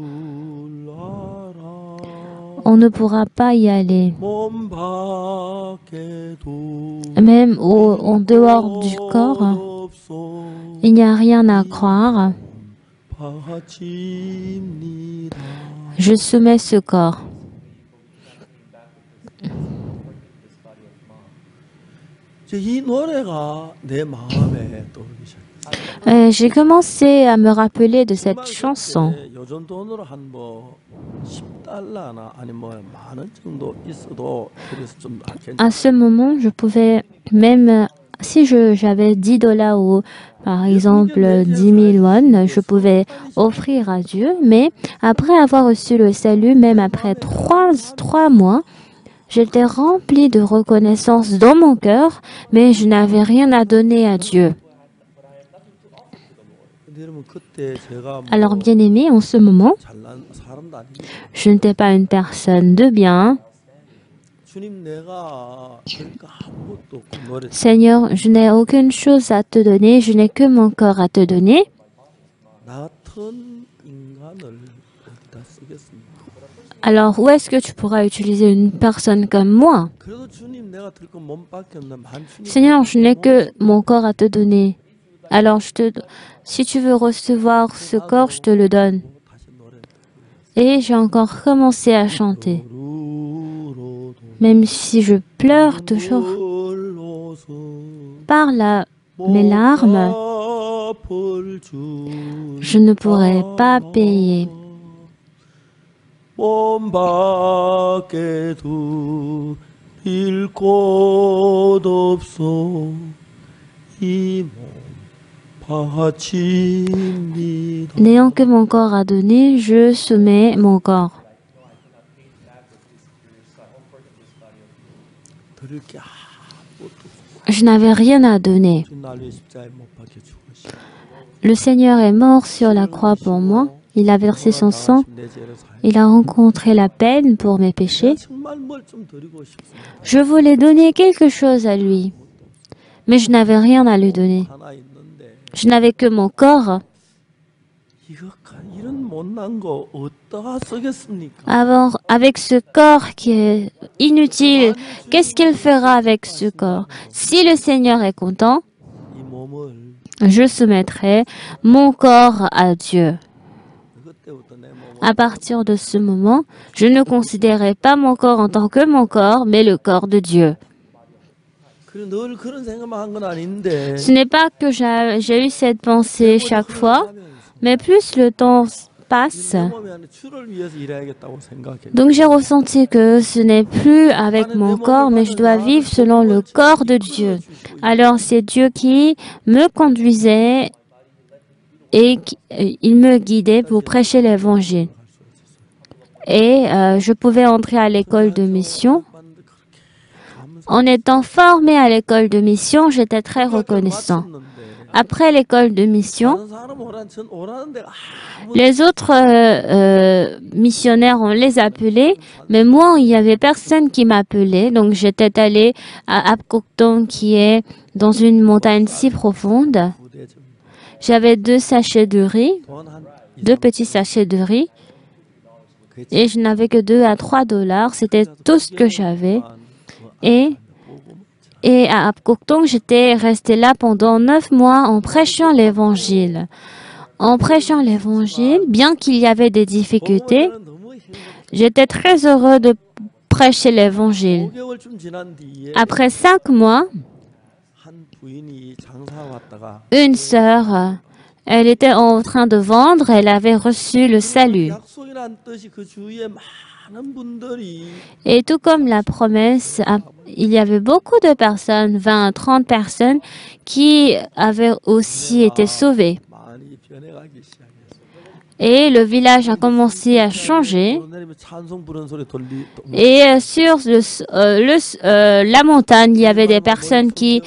S1: on ne pourra pas y aller. Même en dehors du corps, il n'y a rien à croire. Je soumets ce corps.
S4: 이제 이 노래가 내 마음에 떠오르기 시작했어요.
S1: J'ai commencé à me rappeler de cette chanson.
S4: 그때 요즘 돈으로 한 뭐 10달러나 아니면 뭐 만원 정도 있어도 그래서 좀
S1: À ce moment, je pouvais même, si j'avais 10 dollars ou par exemple 10 000 won, je pouvais offrir à Dieu. Mais après avoir reçu le salut, même après trois mois, j'étais remplie de reconnaissance dans mon cœur, mais je n'avais rien à donner à Dieu.
S4: 근데 여러분 그때 제가 뭐
S1: Alors, bien aimé, en ce moment,
S4: 잘난 사람도 아니고
S1: je n'étais pas une personne de bien.
S4: 주님 내가 그러니까 아무것도 없고 노래
S1: Seigneur, je n'ai aucune chose à te donner, je n'ai que mon corps à te donner.
S4: 나 같은 인간을 어디다 쓰겠습니까?
S1: Alors, où est-ce que tu pourras utiliser une personne comme moi?
S4: 그래도 주님 내가 들 건 몸밖에 없는 만 주님
S1: Seigneur, je n'ai que mon corps à te donner. Alors, si tu veux recevoir ce corps, je te le donne.
S4: 다시 노래
S1: Et j'ai encore commencé à chanter.
S4: 루로도
S1: Même si je pleure toujours
S4: 홀로서
S1: par mes larmes,
S4: 갚을 줄
S1: je ne pourrai pas payer.
S4: 몸 밖에 두릴 곳 없소 이몸 바칩니다.
S1: N'ayant que mon corps à donner, je soumets mon corps.
S4: 드릴 게 아무것도 없어.
S1: Je n'avais rien à donner.
S4: 주님 날 위해 십자가에 못 박혀 죽으시고
S1: Le Seigneur est mort sur la croix pour moi. Il a versé son sang.
S4: 내 죄를 사해
S1: Il a rencontré la peine pour mes péchés.
S4: 정말 뭘 좀 드리고 싶습니다.
S1: Je voulais donner quelque chose à lui, mais je n'avais rien à lui donner.
S4: 하나 있는데
S1: Je n'avais que mon corps.
S4: 이런 못난 거 어디다가 쓰겠습니까?
S1: Alors, avec ce corps qui est inutile, qu'est-ce qu'il fera avec ce corps? Si le Seigneur est content,
S4: 이 몸을
S1: je soumettrai mon corps à Dieu.
S4: 그때부터 내 몸을
S1: À partir de ce moment, je ne considérais pas mon corps en tant que mon corps, mais le corps de Dieu.
S4: 그래 늘 그런 생각만 한 건 아닌데
S1: Ce n'est pas que j'ai eu cette pensée chaque fois, mais plus le temps passe,
S4: 내 몸이 아니라 주를 위해서 일해야겠다고 생각해.
S1: donc j'ai ressenti que ce n'est plus avec mon corps, mais je dois vivre selon le corps de Dieu. Alors c'est Dieu qui me conduisait et il me guidait pour prêcher l'évangile. Et je pouvais entrer à l'école de mission. En étant formé à l'école de mission, j'étais très reconnaissant. Après l'école de mission,
S4: 다른 사람 오라는 데가 아무
S1: les autres missionnaires, on les appelait, mais moi, il n'y avait personne qui m'appelait. Donc, j'étais allée à Apkoktong, qui est dans une montagne si profonde.
S4: 부대 좀
S1: J'avais 2 sachets de riz,
S4: 돈 한
S1: 2 petits sachets de riz, et je n'avais que 2 à 3 dollars. C'était tout ce que j'avais. Et à Apkoktong, j'étais restée là pendant 9 mois en prêchant l'évangile. En prêchant l'évangile, bien qu'il y avait des difficultés,
S4: 너무 힘
S1: j'étais très heureux de prêcher l'évangile.
S4: 5개월쯤 지난 뒤에
S1: Après 5 mois,
S4: 한 부인이 장사 왔다가
S1: une sœur, elle était en train de vendre, elle avait reçu le salut.
S4: 약속이란 뜻이 그 주위에 많은 분들이
S1: Et tout comme la promesse, il y avait beaucoup de personnes, 20 à 30 personnes, qui avaient aussi été sauvées.
S4: 많이 변해가기 시작했어요.
S1: Et le village a commencé à changer.
S4: 내리면 찬송 부르는 소리
S1: Et sur la montagne, il y avait des personnes qui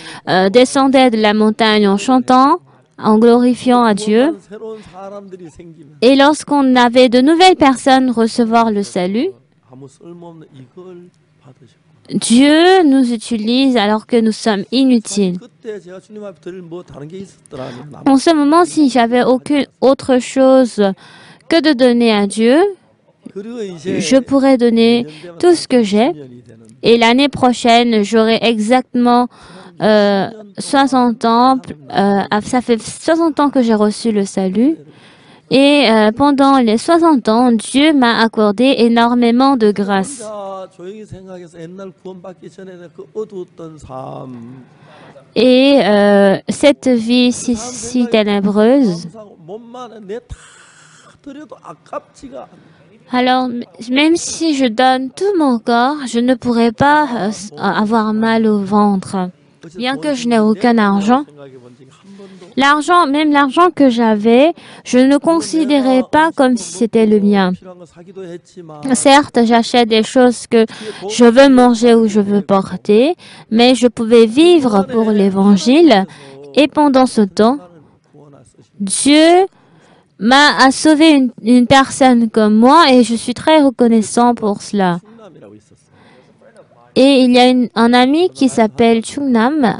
S1: descendaient de la montagne en chantant, en glorifiant à Dieu.
S4: 새로운 사람들이 생기면
S1: Et lorsqu'on avait de nouvelles personnes recevoir le salut,
S4: 아무 쓸모없는 이걸 받으셨고
S1: Dieu nous utilise alors que nous sommes inutiles.
S4: 그때 제가 주님 앞에 드릴 뭐 다른 게 있었더라면
S1: En ce moment, si j'avais aucune autre chose que de donner à Dieu,
S4: 그리고 이제
S1: je pourrais donner tout ce que j'ai.
S4: 10년이 되는
S1: Et l'année prochaine, j'aurai exactement 60 ans. Ça fait 60 ans que j'ai reçu le salut. Et pendant les 60 ans, Dieu m'a accordé énormément de grâce.
S4: 혼자 조용히 생각해서 옛날 구원받기 전에 그 어두웠던 삶,
S1: Et cette vie si ténébreuse,
S4: 감사하고 몸만 내다 드려도 아깝지가 않아.
S1: alors même si je donne tout mon corps, je ne pourrais pas avoir mal au ventre. Bien que je n'ai aucun argent, l'argent, même l'argent que j'avais, je ne considérais pas comme si c'était le mien. Certes, j'achète des choses que je veux manger ou je veux porter, mais je pouvais vivre pour l'évangile. Et pendant ce temps, Dieu m'a sauvé une personne comme moi et je suis très reconnaissant pour cela. Et il y a un ami qui s'appelle Chungnam.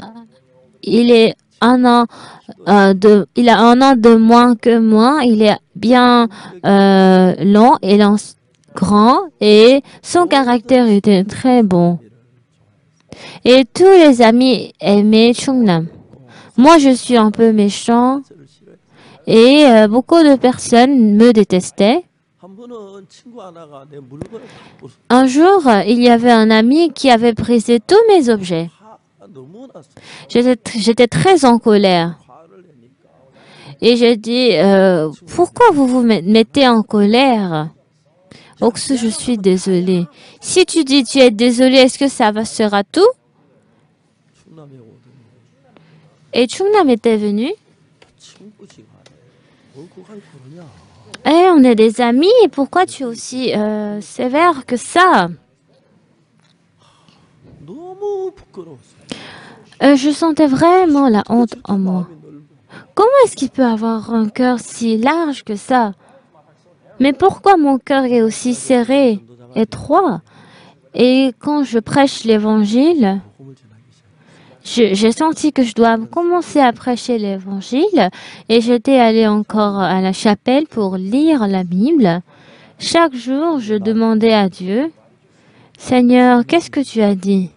S1: Il est il a 1 an de moins que moi. Il est bien long et grand et son caractère était très bon. Et tous les amis aimaient Chungnam. Moi, je suis un peu méchant et beaucoup de personnes me détestaient. Un jour, il y avait un ami qui avait brisé tous mes objets. J'étais très en colère. Et j'ai dit, pourquoi vous vous mettez en colère? Oksu, je suis désolée. Si tu dis tu es désolée, est-ce que ça sera tout? Et Chungnam était venu. On est des amis, et pourquoi tu es aussi sévère que ça? Je sentais vraiment la honte en moi. Comment est-ce qu'il peut avoir un cœur si large que ça? Mais pourquoi mon cœur est aussi serré, étroit? Et quand je prêche l'évangile, j'ai senti que je dois commencer à prêcher l'évangile et j'étais allée encore à la chapelle pour lire la Bible. Chaque jour, je demandais à Dieu, Seigneur, qu'est-ce que tu as dit?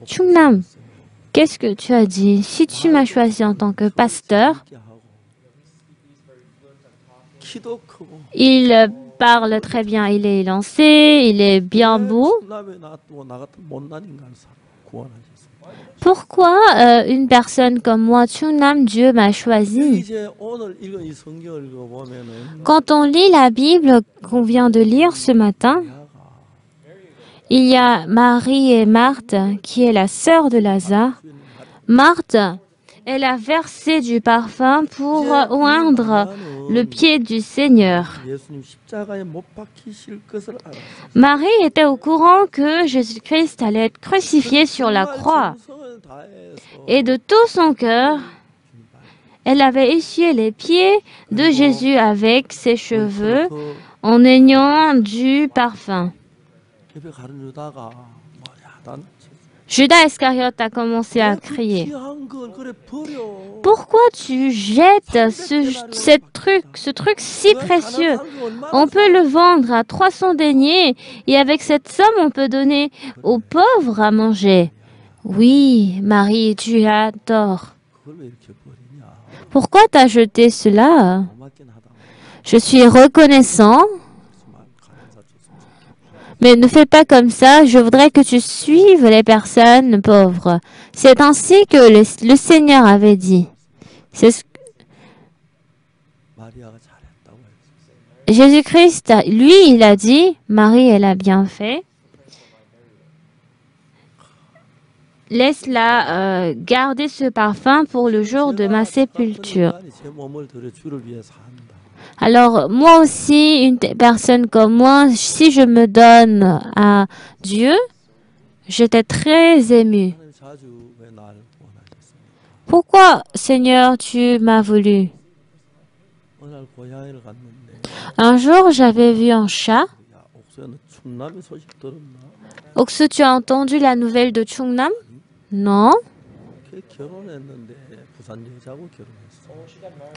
S1: Chungnam, qu'est-ce que tu as dit? Si tu m'as choisi en tant que pasteur, il parle très bien, il est élancé, il est bien beau. Pourquoi une personne comme moi, Chungnam, Dieu m'a choisi? Quand on lit la Bible qu'on vient de lire ce matin, il y a Marie et Marthe, qui est la sœur de Lazare. Marthe, elle a versé du parfum pour oindre le pied du Seigneur. Marie était au courant que Jésus-Christ allait être crucifié sur la croix. Et de tout son cœur, elle avait essuyé les pieds de Jésus avec ses cheveux en ayant du parfum. Judas Iscariote a commencé à crier. Pourquoi tu jettes ce truc si précieux? On peut le vendre à 300 deniers et avec cette somme, on peut donner aux pauvres à manger. Oui, Marie, tu as tort. Pourquoi t'as jeté cela? Je suis reconnaissant. Mais ne fais pas comme ça, je voudrais que tu suives les personnes pauvres. C'est ainsi que le Seigneur avait dit. C'est ce que Jésus-Christ, lui, il a dit, Marie, elle a bien fait. Laisse-la garder ce parfum pour le jour de ma sépulture. Alors, moi aussi, une personne comme moi, si je me donne à Dieu, j'étais très émue. Pourquoi, Seigneur, tu m'as voulu? Un jour, j'avais vu un chat. Oksu, tu as entendu la nouvelle de Chungnam? Non.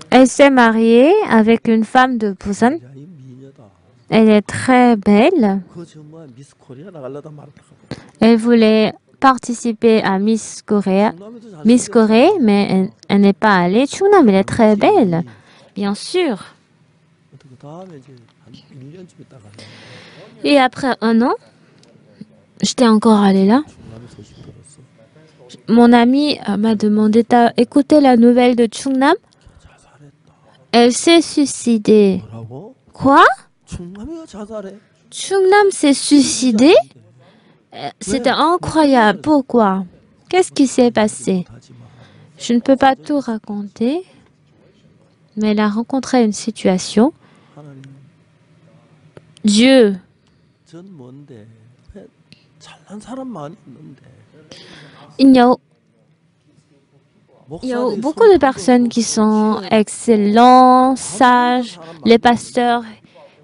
S1: Elle s'est mariée avec une femme de Busan. Elle est très belle. Elle voulait participer à Miss Corée, mais elle n'est pas allée. Chungnam, elle est très belle, bien sûr.
S4: 다음에 이제 한 1년쯤 있다가
S1: Et après un an, j'étais encore allée là.
S4: 중남의 소식 들었어.
S1: Mon ami m'a demandé, t'as écouté la nouvelle de Chungnam?
S4: 자살했다.
S1: Elle s'est suicidée.
S4: 뭐라고?
S1: Quoi?
S4: 중남이가 자살해?
S1: Chungnam s'est suicidée? C'était incroyable. Pourquoi? Qu'est-ce qui s'est passé?
S4: 하지마.
S1: Je ne peux pas tout raconter, mais elle a rencontré une situation.
S4: 하나님
S1: Dieu,
S4: 전 뭔데 왜 잘난 사람 많이 있는데
S1: il y a beaucoup de personnes qui sont excellents, sages, les pasteurs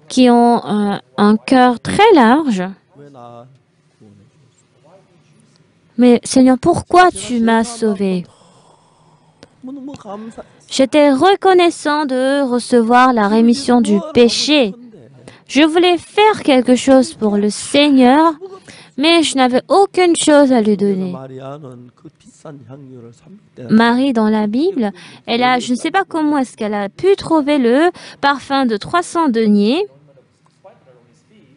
S1: qui ont un cœur très large.
S4: 왜나 구원해 줬어?
S1: Mais Seigneur, pourquoi tu m'as sauvé?
S4: 너무 감사.
S1: J'étais reconnaissant de recevoir la rémission du péché. Je voulais faire quelque chose pour le Seigneur, mais je n'avais aucune chose à lui donner.
S4: 마리아는 그 비싼 향유를 300대
S1: Marie, dans la Bible, je ne sais pas comment est-ce qu'elle a pu trouver le parfum de 300 deniers.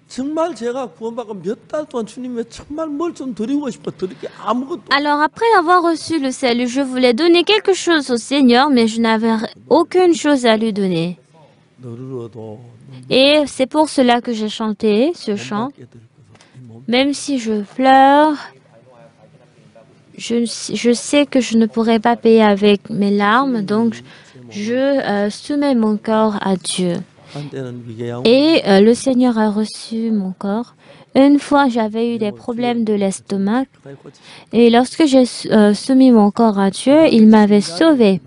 S4: 정말 제가 구원받고 몇 달 동안 주님의 정말 뭘 좀 드리고 싶어 드릴 게 아무것도
S1: Alors après avoir reçu le salut, je voulais donner quelque chose au Seigneur, mais je n'avais aucune chose à lui donner.
S4: 너르러도
S1: Et c'est pour cela que j'ai chanté ce chant.
S4: 받게 될 것을 이 몸.
S1: Même si je pleure, je sais que je ne pourrai pas payer avec mes larmes, donc je soumets mon corps à Dieu.
S4: 한때는 위궤양
S1: Et le Seigneur a reçu mon corps. Une fois, j'avais eu des problèmes de l'estomac. Et lorsque j'ai soumis mon corps à Dieu, il m'avait sauvé.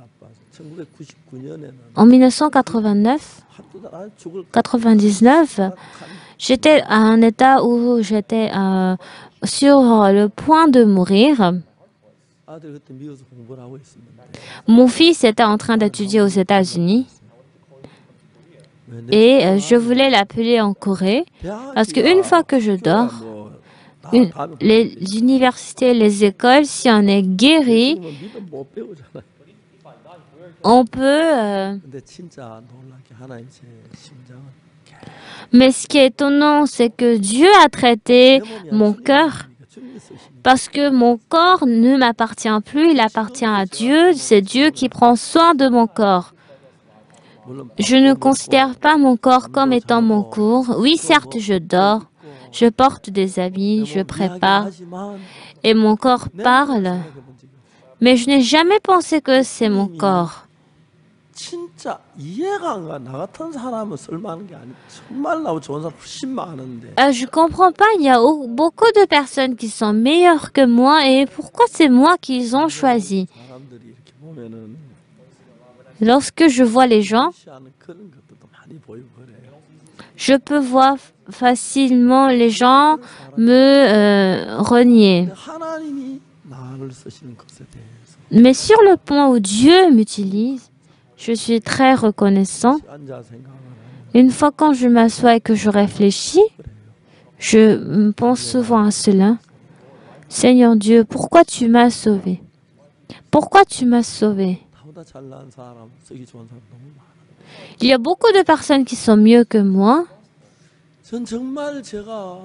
S4: 1999년에는
S1: En 1989,
S4: 한두 달 안에 죽을
S1: 99, j'étais à un état où j'étais sur le point de mourir.
S4: 아들 그때 미국에서 공부를 하고 있었는데
S1: Mon fils était en train d'étudier aux États-Unis et je voulais l'appeler en Corée parce qu'une fois que je dors, les universités, les écoles, si on est guéri,
S4: 믿음 못 배우잖아.
S1: on peut...
S4: 근데 진짜 놀랍게 하나님 제 심장은
S1: mais ce qui est étonnant, c'est que Dieu a traité mon cœur
S4: 주님이 쓰시는
S1: parce que mon corps ne m'appartient plus, il appartient à Dieu. C'est Dieu qui prend soin de mon corps.
S4: 물론
S1: Je ne considère pas mon corps comme étant mon corps. Oui, certes, je dors, je porte des habits, je prépare
S4: 하지만
S1: et mon corps parle,
S4: 생각해 본 적이 없어.
S1: mais je n'ai jamais pensé que c'est mon corps.
S4: 진짜 이해가 안 가. 나 같은 사람은 쓸만한 게 아니고 정말 나하고 좋은 사람 훨씬 많은데
S1: Je comprends pas, il y a beaucoup de personnes qui sont meilleures que moi et pourquoi c'est moi qu'ils ont choisi?
S4: 사람들이 이렇게 보면은
S1: Lorsque je vois les gens,
S4: 무시하는 그런 것들도 많이 보이고 그래요.
S1: je peux voir facilement les gens me renier.
S4: 근데 하나님이 나를 쓰시는 것에 대해서
S1: Mais sur le point où Dieu m'utilise, je suis très reconnaissant.
S4: 앉아 생각을 하면
S1: Une fois quand je m'assois et que je réfléchis, je pense souvent à cela. Seigneur Dieu, pourquoi tu m'as sauvé? Pourquoi tu m'as sauvé?
S4: 나보다 잘난 사람, 쓰기 좋은 사람 너무 많아.
S1: Il y a beaucoup de personnes qui sont mieux que moi.
S4: 전 정말 제가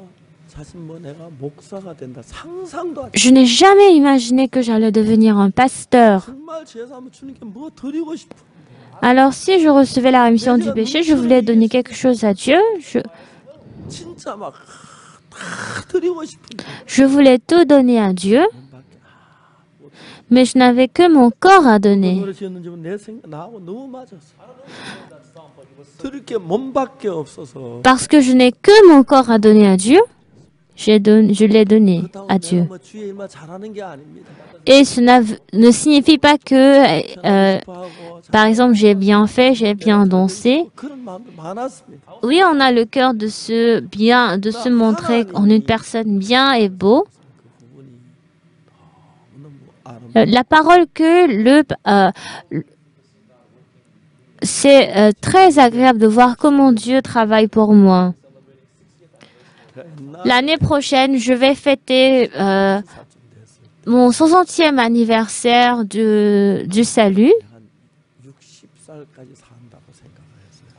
S4: 사실 뭐 내가 목사가 된다 상상도 안.
S1: Je n'ai jamais imaginé que j'allais devenir un pasteur.
S4: 정말 제사 한번 주님께 뭐 드리고 싶어.
S1: Alors si je recevais la rémission du péché, je voulais donner quelque chose à Dieu.
S4: 진짜 막 다 드리고 싶은데
S1: Je voulais tout donner à Dieu, mais je n'avais que mon corps à donner.
S4: 노래 지었는지 내 생각 나하고 너무 맞았어. 드릴 게 몸밖에 없어서.
S1: Parce que je n'ai que mon corps à donner à Dieu, je l'ai donné
S4: 그렇다고
S1: à
S4: 내가
S1: Dieu.
S4: 뭐 주의 일만 잘하는 게 아닙니다.
S1: Et cela ne signifie pas que, par exemple, j'ai bien fait, j'ai bien dansé.
S4: 그런 마음도 많았습니다.
S1: Oui, on a le cœur de se montrer en une personne bien et beau.
S4: 부분이 너무 아름다워.
S1: La parole que c'est très agréable de voir comment Dieu travaille pour moi. L'année prochaine, je vais fêter mon 60e anniversaire du salut.
S4: 한 60살까지 산다고 생각을 했어요.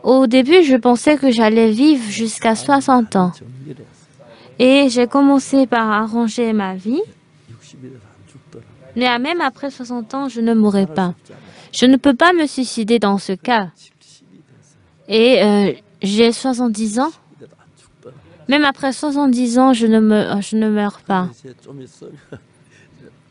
S1: Au début, je pensais que j'allais vivre jusqu'à 60 ans.
S4: 정리를 했어요.
S1: Et j'ai commencé par arranger ma vie.
S4: 60이 돼서 안 죽더라.
S1: Mais même après 60 ans, je ne mourrai pas.
S4: 죽지 않아.
S1: Je ne peux pas me suicider dans ce cas.
S4: 70이 됐어요.
S1: Et j'ai 70 ans.
S4: 이래도 안 죽더라.
S1: Même après 70 ans, je ne meurs pas.
S4: 이제 좀 있으면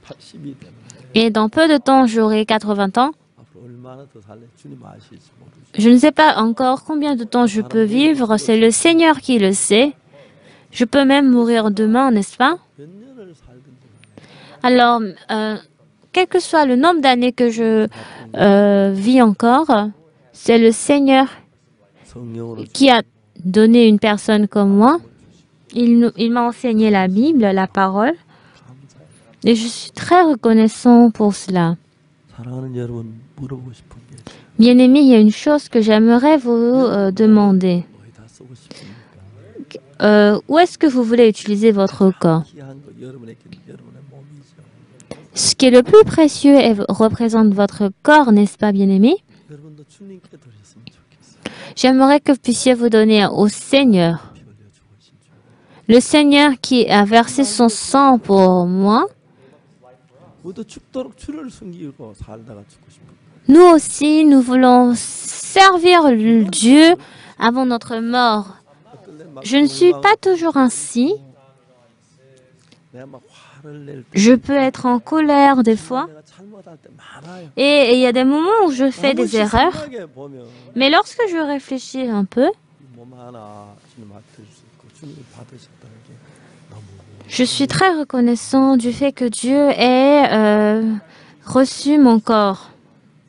S4: 80이 되는데
S1: Et dans peu de temps, j'aurai 80 ans.
S4: 앞으로 얼마나 더 살래 주님 아실지 모르죠.
S1: Je ne sais pas encore combien de temps je peux vivre. C'est le Seigneur qui le sait. Je peux même mourir demain, n'est-ce pas?
S4: 몇 년을 살든지
S1: Alors, quel que soit le nombre d'années que je vis encore, c'est le Seigneur
S4: 성령으로
S1: qui a donné une personne comme moi. Il m'a enseigné la Bible, la parole.
S4: 감사해요.
S1: Et je suis très reconnaissant pour cela.
S4: 사랑하는 여러분 물어보고 싶은 게
S1: Bien-aimés, il y a une chose que j'aimerais vous demander.
S4: 어디다 쓰고 싶습니까?
S1: Où est-ce que vous voulez utiliser votre corps?
S4: 귀한 거 여러분에게 여러분의 몸이죠.
S1: Ce qui est le plus précieux représente votre corps, n'est-ce pas, bien-aimés?
S4: 여러분도 주님께 드렸으면 좋겠어요.
S1: J'aimerais que vous puissiez vous donner au Seigneur.
S4: 피 흘려 죽으신 주.
S1: Le Seigneur qui a versé son sang pour moi.
S4: 모두 죽도록 주를 숨기고 살다가 죽고 싶은 거예요.
S1: Nous aussi, nous voulons servir Dieu avant notre mort.
S4: 어떨 땐 막
S1: Je ne suis pas toujours ainsi.
S4: 내가 막 화를 낼 때,
S1: Je peux être en colère des fois.
S4: 내가 잘못할 때 많아요.
S1: Et il y a des moments où je fais
S4: 한
S1: des
S4: 번씩
S1: erreurs.
S4: 생각해 보면
S1: Mais lorsque je réfléchis un peu,
S4: 이 몸 하나 주님 앞에 줄 수 있고 주님이 받으셨다는 게 너무
S1: je suis très reconnaissant du fait que Dieu ait reçu mon corps.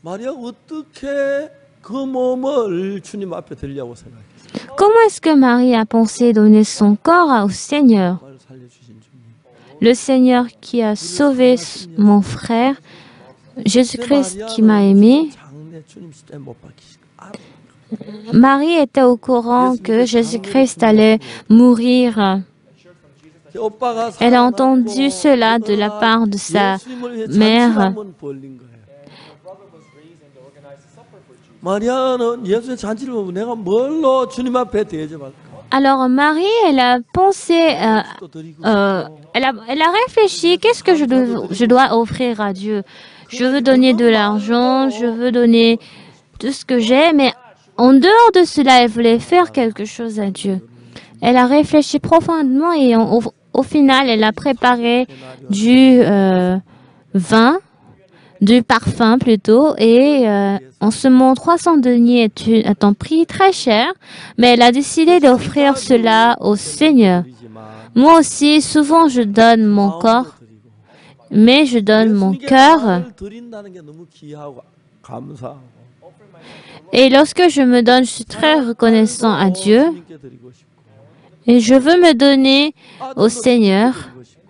S4: 마리아 어떻게 그 몸을 주님 앞에 드리려고 생각했어요?
S1: Comment est-ce que Marie a pensé donner son corps au Seigneur?
S4: 정말 살려주신 주님.
S1: Le Seigneur qui a sauvé mon frère, Jésus-Christ qui m'a aimé.
S4: 장래 주님 십자가에 못 박히신 거 알아.
S1: Marie était au courant que Jésus-Christ allait mourir.
S4: 제 오빠가
S1: Elle a
S4: 살아남고
S1: entendu cela de la part de sa
S4: 예수님을 위해
S1: mère.
S4: 잔치를 한번 벌린 거예요. 마리아는 예수의 잔치를 보면 내가 뭘로 주님 앞에 대접할까?
S1: Alors Marie, elle a pensé,
S4: 또 드리고
S1: elle a réfléchi, qu'est-ce que je dois offrir à Dieu? Je veux donner de l'argent, je veux donner tout ce que j'ai, mais en dehors de cela, elle voulait faire quelque chose à Dieu. Elle a réfléchi profondément et au final, elle a préparé du vin, du parfum plutôt, et en ce moment, 300 deniers est un prix très cher, mais elle a décidé d'offrir cela au Seigneur. Moi aussi, souvent, je donne mon corps, mais je donne mon cœur.
S4: 드린다는 게 너무 귀하고 감사하고
S1: Et lorsque je me donne, je suis très reconnaissant à Dieu
S4: 주님께 드리고 싶고
S1: et je veux me donner au Seigneur.
S4: 드리고 싶고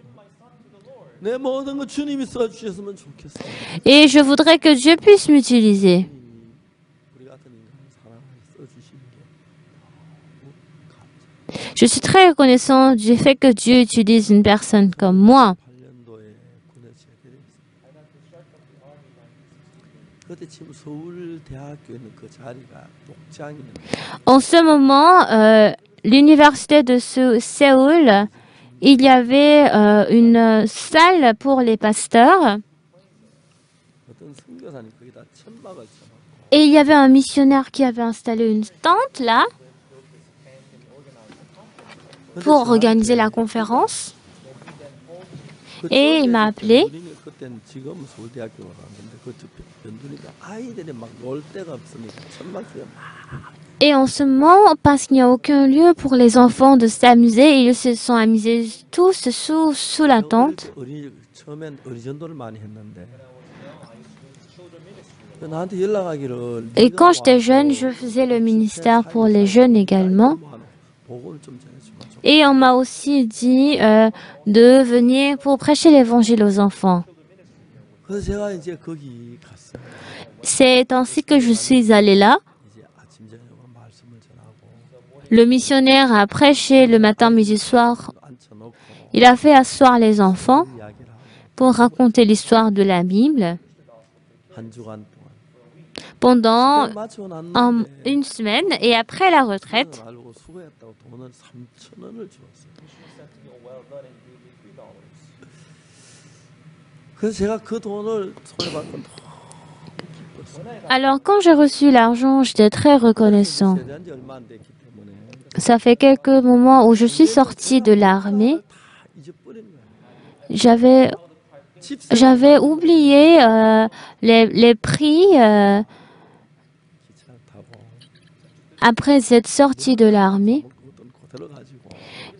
S4: 내 모든 거 주님이 써주셨으면 좋겠어요.
S1: Et je voudrais que Dieu puisse m'utiliser.
S4: 우리 같은 인간을 사랑하여 써주시는 게
S1: Je suis très reconnaissant du fait que Dieu utilise une personne comme moi.
S4: 8년도에 군에 제대했습니다. 그때 지금 서울대학교에 있는 그 자리가 목장이는
S1: En ce moment, l'université de Séoul, il y avait une salle pour les pasteurs
S4: 어떤 선교사님 거기다 천막을 쳐놓고
S1: et il y avait un missionnaire qui avait installé une tente là pour organiser la conférence. Et il m'a appelé.
S4: 그때는 지금 서울대학교가 갔는데 그 변두리가 아이들이 막 놀 데가 없으니까 천막 속에 막
S1: Et en ce moment, parce qu'il n'y a aucun lieu pour les enfants de s'amuser, ils se sont amusés tous sous la tente.
S4: 처음엔 어리전도를 많이 했는데 나한테 연락하기를
S1: Et quand j'étais jeune, je faisais le ministère pour les jeunes également.
S4: 복음을 좀 전해주면 좋겠다.
S1: Et on m'a aussi dit de venir pour prêcher l'évangile aux enfants.
S4: 그래서 제가 이제 거기 갔어요.
S1: C'est ainsi que je suis allée là.
S4: 이제 아침 저녁 말씀을 전하고
S1: Le missionnaire a prêché le matin, midi, soir.
S4: 앉혀놓고
S1: Il a fait asseoir les enfants
S4: 이야기를 하고
S1: pour raconter l'histoire de la Bible,
S4: 한 주간 동안
S1: pour pendant
S4: 마치고 났는데
S1: une semaine et après la retraite,
S4: 알고 수고했다고 돈을 3,000원을 주었어요. 그래서 제가 그 돈을 손에 받고 너무 기뻤어요.
S1: alors quand j'ai reçu l'argent, j'étais très reconnaissant.
S4: 세대한 지 얼마 안 됐기 때문에
S1: Ça fait quelques moments où je suis sortie de l'armée.
S4: 다 잊어버린 거예요.
S1: J'avais oublié les prix
S4: 기차 타고
S1: après cette sortie de l'armée.
S4: 먹었던 그대로 가지고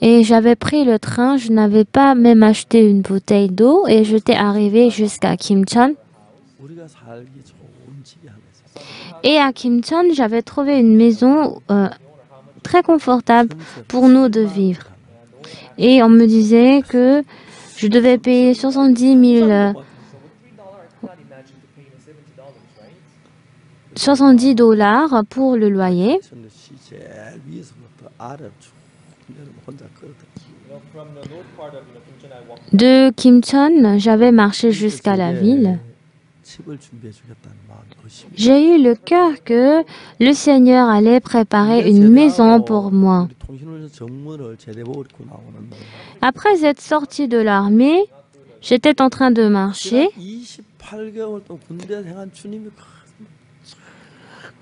S1: Et j'avais pris le train, je n'avais pas même acheté une bouteille d'eau et j'étais arrivée jusqu'à Kimcheon.
S4: 우리가 살기 좋은 집이 하나 있었어요.
S1: Et à Kimcheon, j'avais trouvé une maison très confortable pour nous de vivre. Et on me disait que je devais payer 70 000 $70 pour le loyer.
S4: 저는 시 제일 위에서부터 아래로 쭉 내려오면 혼자 걸었어요.
S1: De Kimcheon, j'avais marché jusqu'à la ville.
S4: 집을 준비해 주겠다는 마음 의심이.
S1: J'ai eu le cœur que le Seigneur allait préparer une maison pour moi.
S4: 우리 통신훈련 정문을 제대로 입고 나오는데
S1: Après être sortie de l'armée, j'étais en train de marcher.
S4: 28개월 동안 군대 생활 주님이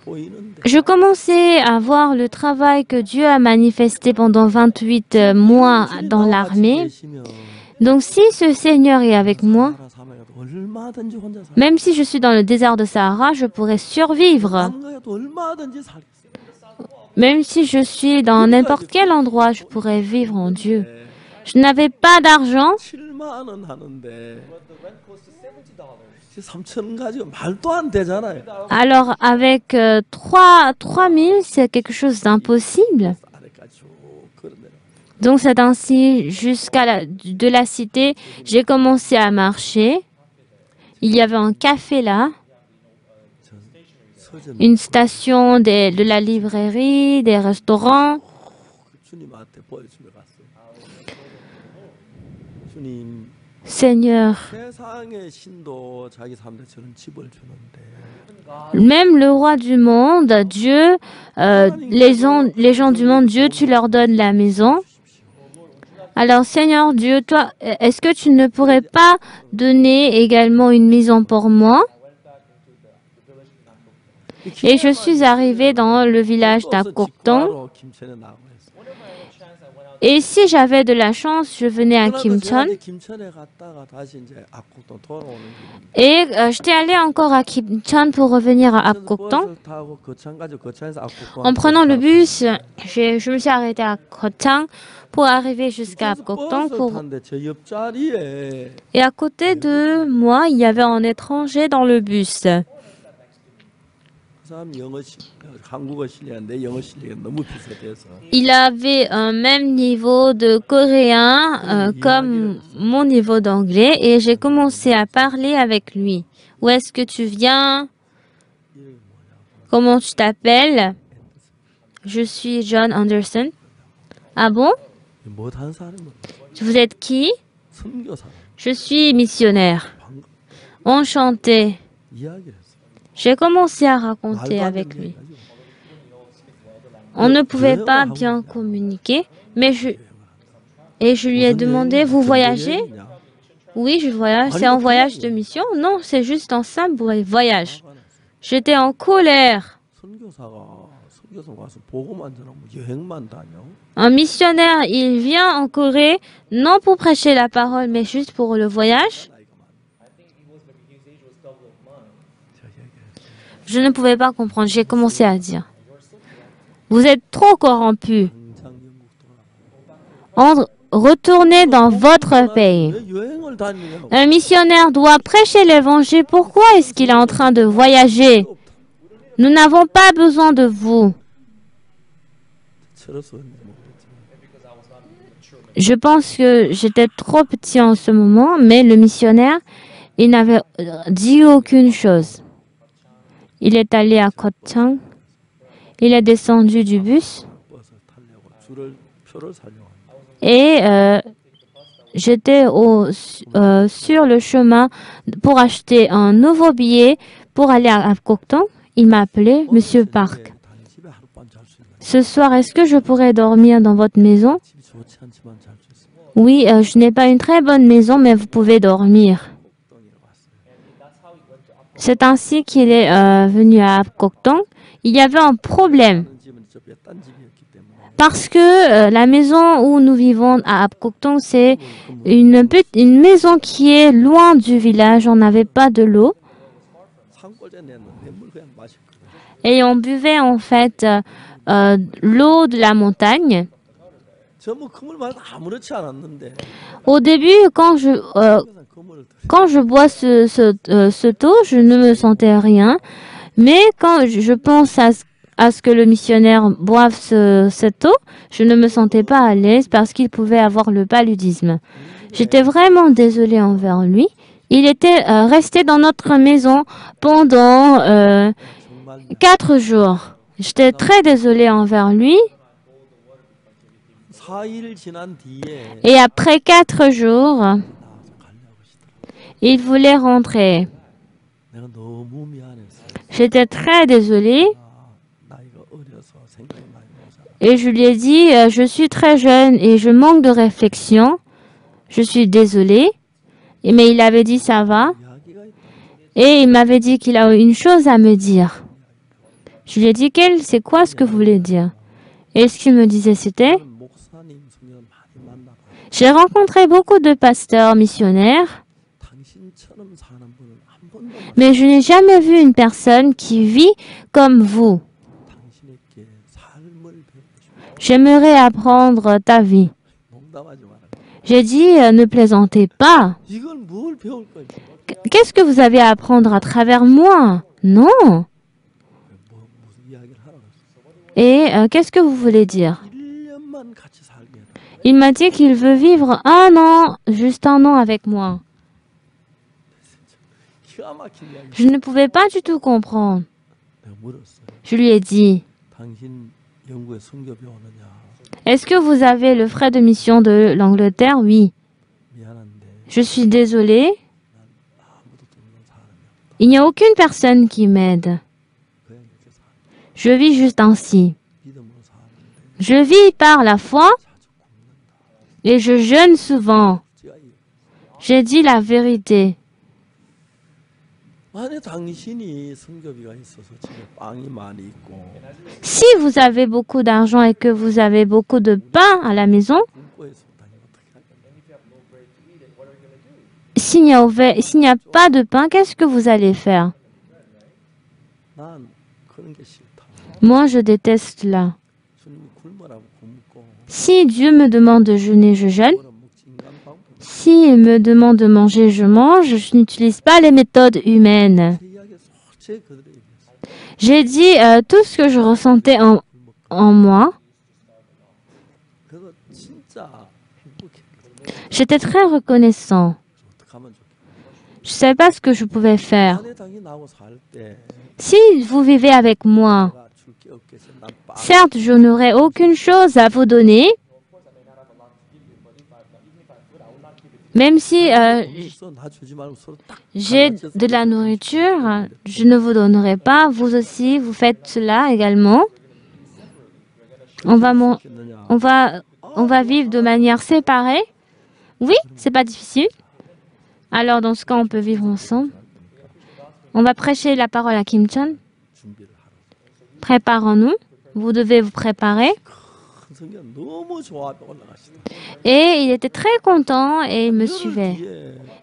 S4: 보이는데
S1: Je commençais à voir le travail que Dieu a manifesté pendant 28 mois dans l'armée. Donc si ce Seigneur est avec moi,
S4: 얼마든지 혼자 살.
S1: même si je suis dans le désert de Sahara, je pourrais survivre.
S4: 남가도 얼마든지 살겠어요.
S1: Même si je suis dans n'importe quel endroit, je pourrais vivre en Dieu. Je n'avais pas d'argent.
S4: 7만 원 하는데 3,000원 가지고 말도 안 되잖아요.
S1: Alors avec 3 000, c'est quelque chose d'impossible.
S4: 아래까지 쭉 걸어내려.
S1: Donc c'est ainsi jusqu'à de la cité, j'ai commencé à marcher. Il y avait un café là,
S4: 서점
S1: une station de la librairie, des restaurants.
S4: 주님한테 보여주며 갔어요. 주님,
S1: Seigneur,
S4: 세상의 신도 자기 사람들 저런 집을 주는데
S1: même le roi du monde, Dieu, les gens du monde, Dieu, tu leur donnes la maison. Alors Seigneur Dieu, toi, est-ce que tu ne pourrais pas donner également une maison pour moi? Et je suis arrivée dans le village d'Akokdong.
S4: 직구하러 김천에 나오고 했어요.
S1: Et si j'avais de la chance, je venais à
S4: 그러면서
S1: Kimcheon.
S4: 제가 이제 김천에 갔다가 다시 이제 압곡동 돌아오는 길인데
S1: Et j'étais allée encore à Kimcheon pour revenir à Apgokdong.
S4: 버스 타고 거창 가지고 거창에서 압곡동
S1: En prenant le bus, je me suis arrêtée à Kochang pour arriver jusqu'à Apgokdong.
S4: 탔는데 저 옆자리에
S1: Et à côté de moi, il y avait un étranger dans le bus.
S4: 그 사람 한국어 실력인데 영어 실력이 너무 비슷해서
S1: Il avait un même niveau de coréen comme mon niveau d'anglais et j'ai commencé à parler avec lui. Où est-ce que tu viens? Comment tu t'appelles? Je suis John Anderson. Ah bon?
S4: 못한 사람은
S1: Vous êtes qui?
S4: 선교사
S1: Je suis missionnaire. Enchanté.
S4: 이야기를 했어요.
S1: J'ai commencé à raconter avec lui. On ne pouvait pas bien communiquer, mais je lui ai demandé, vous voyagez? Oui, je voyage. C'est un voyage de mission? Non, c'est juste un simple voyage. J'étais en colère.
S4: 선교사 와서 보고만 전하고 여행만 다녀.
S1: Un missionnaire, il vient en Corée, non pour prêcher la parole, mais juste pour le voyage. Je ne pouvais pas comprendre. J'ai commencé à dire, vous êtes trop corrompus. Retournez dans votre pays.
S4: 왜 여행을 다니냐고.
S1: Un missionnaire doit prêcher l'évangile. Pourquoi est-ce qu'il est en train de voyager? Nous n'avons pas besoin de vous.
S4: 철없어.
S1: Je pense que j'étais trop petit en ce moment, mais le missionnaire, il n'avait dit aucune chose. Il est allé à Kochang. Il est descendu du bus.
S4: 버스 타려고 표를 사려고.
S1: Et j'étais sur le chemin pour acheter un nouveau billet pour aller à Apgokdong. il m'a appelé, Monsieur Park.
S4: 당신 집에 하룻밤 잘 수 있나요?
S1: Ce soir, est-ce que je pourrais dormir dans votre maison?
S4: 집이 좋지 않지만 잘 수 있어요.
S1: Oui, je n'ai pas une très bonne maison, mais vous pouvez dormir. C'est ainsi qu'il est venu à Apkoktong. Il y avait un problème
S4: 다른 집은 저 외딴 집이었기 때문에
S1: parce que la maison où nous vivons à Apkoktong, c'est une maison qui est loin du village. On n'avait pas de l'eau
S4: 산골에 냈는데 물 그냥 마셨거든요.
S1: et on buvait en fait l'eau de la montagne.
S4: 저뭐 그물 말고 아무렇지 않았는데
S1: Au début, quand
S4: 항상 그물을 들여
S1: quand je bois cette eau, je ne me sentais rien. Mais quand je pense à ce que le missionnaire boive cette eau, je ne me sentais pas à l'aise parce qu'il pouvait avoir le paludisme. J'étais vraiment désolée envers lui. Il était resté dans notre maison pendant
S4: 정말
S1: 4 jours. J'étais très désolée envers lui.
S4: 4일 지난 뒤에
S1: Et après 4 jours,
S4: 나와서 가려고 하시더라고요.
S1: il voulait rentrer.
S4: 내가 너무 미안했어요.
S1: J'étais très désolée.
S4: 나이가 어려서 생각이 많이 나서
S1: Et je lui ai dit, je suis très jeune et je manque de réflexion. Je suis désolée. Mais il avait dit, ça va.
S4: 이야기가 있다.
S1: Et il m'avait dit qu'il a une chose à me dire. Je lui ai dit, c'est quoi ce que vous voulez dire? Et ce qu'il me disait, c'était,
S4: 목사님 성경 많이 만나봐.
S1: j'ai rencontré beaucoup de pasteurs missionnaires,
S4: 당신처럼 사는 분은 한 번도
S1: mais je n'ai jamais vu une personne qui vit comme vous.
S4: 당신에게 삶을 배우고 싶어.
S1: J'aimerais apprendre ta vie.
S4: 농담하지 마라.
S1: J'ai dit, ne plaisantez pas.
S4: 이걸 뭘 배울 거지?
S1: Qu'est-ce que vous avez à apprendre à travers moi? Non.
S4: 무슨 이야기를 하라고 했어?
S1: Et qu'est-ce que vous voulez dire?
S4: 1년만 같이 살게 해라.
S1: Il m'a dit qu'il veut vivre 1 an, juste 1 an avec moi.
S4: 기가 막힌 이야기.
S1: Je ne pouvais pas du tout comprendre.
S4: 내가 물었어요.
S1: Je lui ai dit,
S4: 당신 영국에 선교비 오느냐?
S1: est-ce que vous avez le frais de mission de l'Angleterre? Oui.
S4: 미안한데
S1: Je suis désolée.
S4: 아무도 없는 사람이야.
S1: Il n'y a aucune personne qui m'aide.
S4: 그냥 이렇게 사.
S1: Je vis juste ainsi.
S4: 믿음으로 사는데
S1: Je vis par la foi
S4: 자주 굶는다.
S1: et je jeûne souvent.
S4: 제가
S1: J'ai dit la vérité.
S4: 만약 당신이 선교비가 있어서 집에 빵이 많이 있고
S1: Si vous avez beaucoup d'argent et que vous avez beaucoup de pain à la maison,
S4: 꿈꿔에서 다니면 어떻게 할까요?
S1: s'il n'y a pas de pain, qu'est-ce que vous allez faire?
S4: 난 그런 게 싫다.
S1: Moi, je déteste cela.
S4: 주님이 굶으라고 굶고
S1: Si Dieu me demande de jeûner, je jeûne.
S4: 뭐라 먹지 인간 방법
S1: S'il me demande de manger, je mange. Je n'utilise pas les méthodes humaines.
S4: 제 이야기 솔직히 그대로 얘기했어요.
S1: J'ai dit tout ce que je ressentais en moi.
S4: 그래서 진짜 행복했거든요.
S1: J'étais très reconnaissant.
S4: 어떡하면 좋겠어요.
S1: Je ne savais pas ce que je pouvais faire.
S4: 만약 당신 나하고 살때
S1: Si vous vivez avec moi,
S4: 내가 줄 게 없겠어. 난 빵.
S1: certes, je n'aurai aucune chose à vous donner. Même si
S4: 있어, 나 주지 말고 서로 딱
S1: j'ai de la nourriture, je ne vous donnerai pas. Vous aussi, vous faites cela également. On
S4: 있겠느냐.
S1: va vivre de manière séparée. Oui, c'est pas difficile. Alors, dans ce cas, on peut vivre ensemble. On va prêcher la parole à Kim Chon.
S4: 준비를 하라.
S1: Préparons-nous. Vous devez vous préparer.
S4: 큰 성경 너무 좋아하고 올라가시다.
S1: Et il était très content et il me suivait.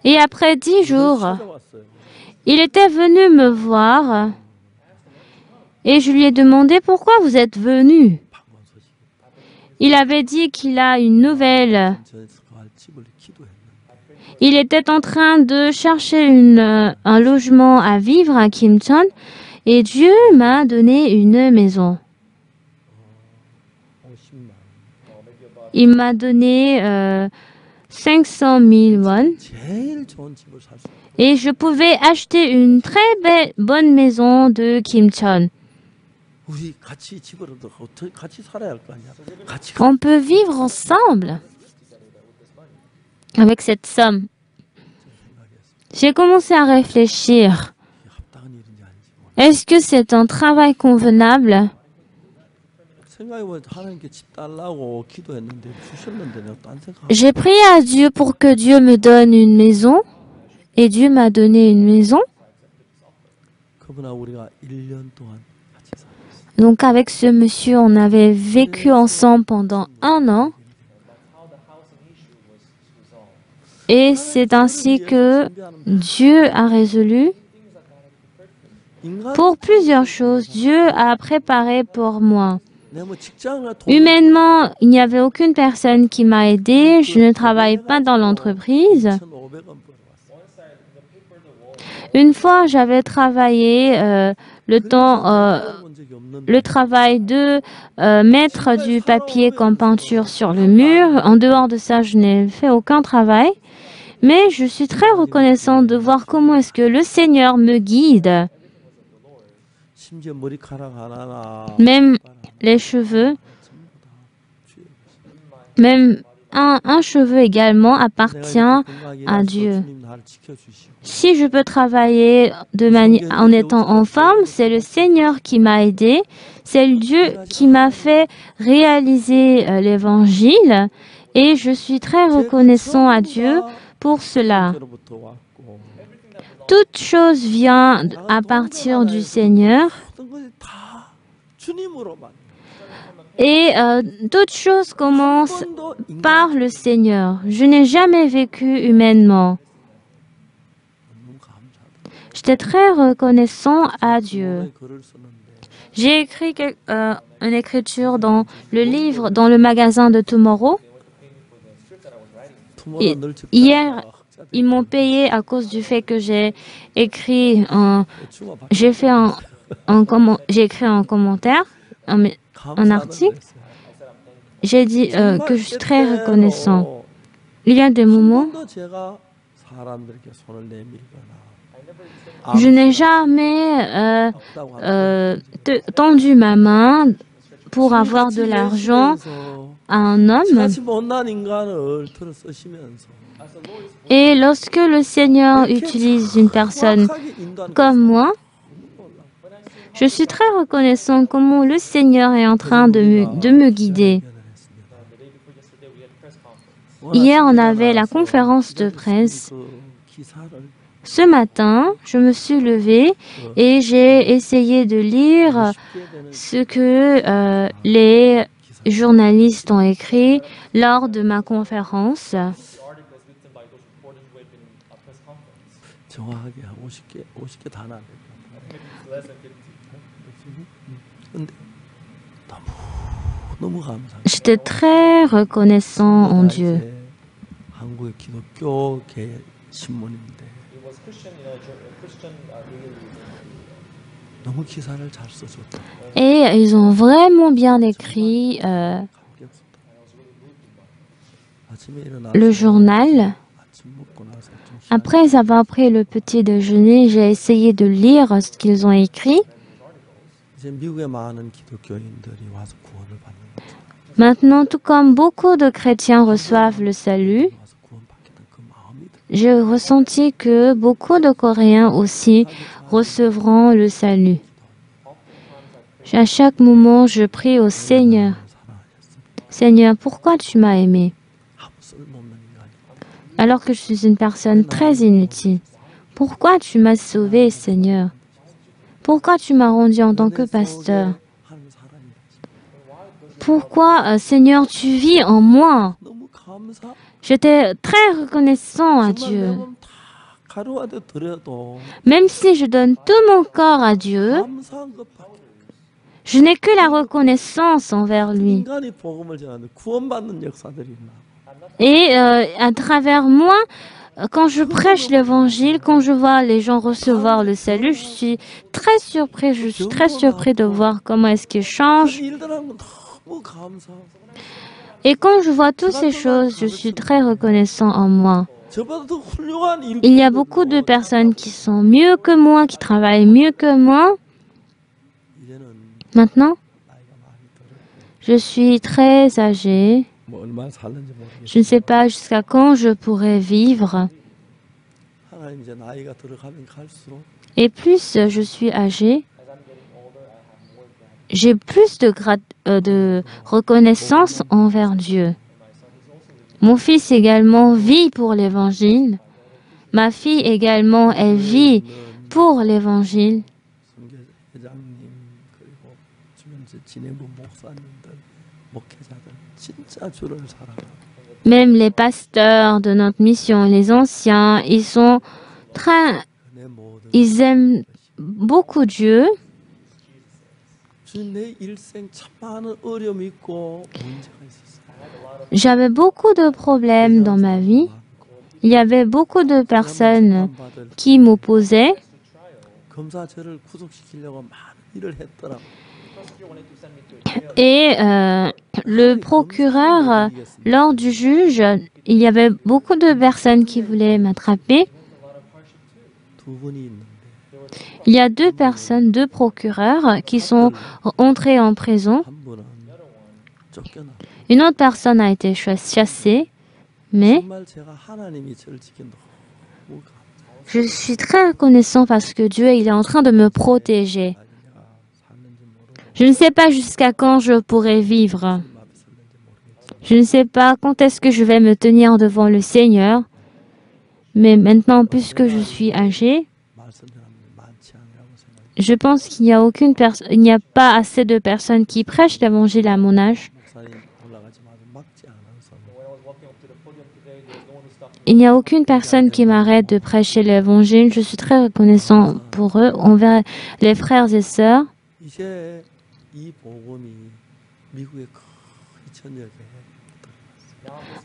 S1: Et après 10 jours,
S4: 찾아왔어요.
S1: il était venu me voir et je lui ai demandé pourquoi vous êtes venu.
S4: 방문 소식.
S1: Il avait dit qu'il a une nouvelle.
S4: 전에서 갈 집을 기도했는데
S1: Il était en train de chercher un logement à vivre à Kimchon et Dieu m'a donné une maison.
S4: 50만.
S1: Il m'a donné 500 000 won
S4: 제일 좋은 집을 살 수 있어요.
S1: et je pouvais acheter une très bonne maison de Kimchon.
S4: 우리 같이 집을 얻어 같이 살아야 할 거 아니야. 같이
S1: On peut vivre ensemble avec cette somme.
S4: 생각했어.
S1: J'ai commencé à réfléchir.
S4: 이게 합당한 일인지 아닌지.
S1: Est-ce que c'est un travail convenable?
S4: 생각해보면 하나님께 집 달라고 기도했는데 주셨는데 내가 딴 생각.
S1: J'ai prié à Dieu pour que Dieu me donne une maison et Dieu m'a donné une maison.
S4: 그분하고 우리가 1년 동안 같이 살았어요.
S1: Donc avec ce monsieur, on avait vécu ensemble pendant 1 an. Et c'est ainsi que Dieu a résolu pour plusieurs choses. Dieu a préparé pour moi.
S4: 내가 뭐 직장을
S1: Humainement, il n'y avait aucune personne qui m'a aidé. Je ne travaille pas dans l'entreprise.
S4: 1,500원 벌어왔어요.
S1: Une fois, j'avais travaillé le travail de mettre du papier comme peinture sur le mur. En dehors de ça, je n'ai fait aucun travail. Mais je suis très reconnaissante de voir comment est-ce que le Seigneur me guide.
S4: 심지어 머리카락 하나나
S1: Même les cheveux, même un cheveu également appartient à Dieu. Si je peux travailler en étant en forme, c'est le Seigneur qui m'a aidé. C'est Dieu qui m'a fait réaliser l'évangile. Et je suis très reconnaissant à Dieu pour cela. Toute chose vient à partir du Seigneur. Et toute chose commence par le Seigneur. Je n'ai jamais vécu humainement. J'étais très reconnaissant à Dieu. J'ai écrit une écriture dans le livre, dans le magasin de Tomorrow. Et hier, ils m'ont payé à cause du fait que j'ai écrit j'ai écrit un commentaire, un article. J'ai dit que je suis très reconnaissant. Il y a des moments, je n'ai jamais tendu ma main pour avoir de l'argent à un homme. Et lorsque le Seigneur utilise une personne comme moi, je suis très reconnaissant comment le Seigneur est en train de me guider. Hier, on avait la conférence de presse. Ce matin, je me suis levée et j'ai essayé de lire ce que les journalistes ont écrit lors de ma conférence. J'étais très reconnaissant en Dieu. Et ils ont vraiment bien écrit le journal. Après avoir pris le petit déjeuner, j'ai essayé de lire ce qu'ils ont écrit. Maintenant, tout comme beaucoup de chrétiens reçoivent le salut, j'ai ressenti que beaucoup de Coréens aussi recevront le salut. À chaque moment, je prie au Seigneur. Seigneur, pourquoi tu m'as aimé? Alors que je suis une personne très inutile. Pourquoi tu m'as sauvé, Seigneur? Pourquoi tu m'as rendu en tant que pasteur? Pourquoi, Seigneur, tu vis en moi? J'étais très reconnaissant à Dieu. Même si je donne tout mon corps à Dieu, je n'ai que la reconnaissance envers lui. Et à travers moi, quand je prêche l'évangile, quand je vois les gens recevoir le salut, je suis très surpris. Je suis très surpris de voir comment est-ce qu'ils changent. Et quand je vois toutes ces choses, je suis très reconnaissant en moi. Il y a beaucoup de personnes qui sont mieux que moi, qui travaillent mieux que moi. Maintenant, je suis très âgée. Je ne sais pas jusqu'à quand je pourrai vivre. Et plus je suis âgée, j'ai plus de reconnaissance envers Dieu. Mon fils également vit pour l'Évangile. Ma fille également, elle vit pour l'Évangile.
S4: 선교회장님 그리고 주변 진행부 목사님들, 목회자들 진짜 주를 사랑하고
S1: Même les pasteurs de notre mission, les anciens,
S4: 내 모든
S1: ils aiment beaucoup Dieu.
S4: 주님 내 일생 참 많은 어려움이 있고 문제가 있었어요.
S1: J'avais beaucoup de problèmes dans ma vie. Il y avait beaucoup de personnes qui m'opposaient.
S4: 검사 저를 구속시키려고 많은 일을 했더라고.
S1: Et le procureur, lors du juge, il y avait beaucoup de personnes qui voulaient m'attraper.
S4: 두 분이 있는데
S1: Il y a deux personnes, deux procureurs qui sont entrés en prison.
S4: 한 분은 쫓겨나.
S1: Une autre personne a été chassée, mais
S4: 정말 제가 하나님이 저를 지킨다. 너무 감사해요.
S1: je suis très reconnaissant parce que Dieu il est en train de me protéger.
S4: 내가 살는지 모르고
S1: Je ne sais pas jusqu'à quand je pourrai vivre.
S4: 앞에 설는지 모르겠지만
S1: Je ne sais pas quand est-ce que je vais me tenir devant le Seigneur. Mais maintenant, puisque je suis âgée,
S4: 말씀드리는 분이 많지 않으라고 생각해요.
S1: je pense qu'il n'y a pas assez de personnes qui prêchent l'évangile à mon âge.
S4: 목사님 올라가지 마서 막지 않아서
S1: Il n'y a aucune personne qui m'arrête de prêcher l'évangile. Je suis très reconnaissant pour eux, envers les frères et sœurs.
S4: 이제 이 복음이 미국의 큰 2,000여 개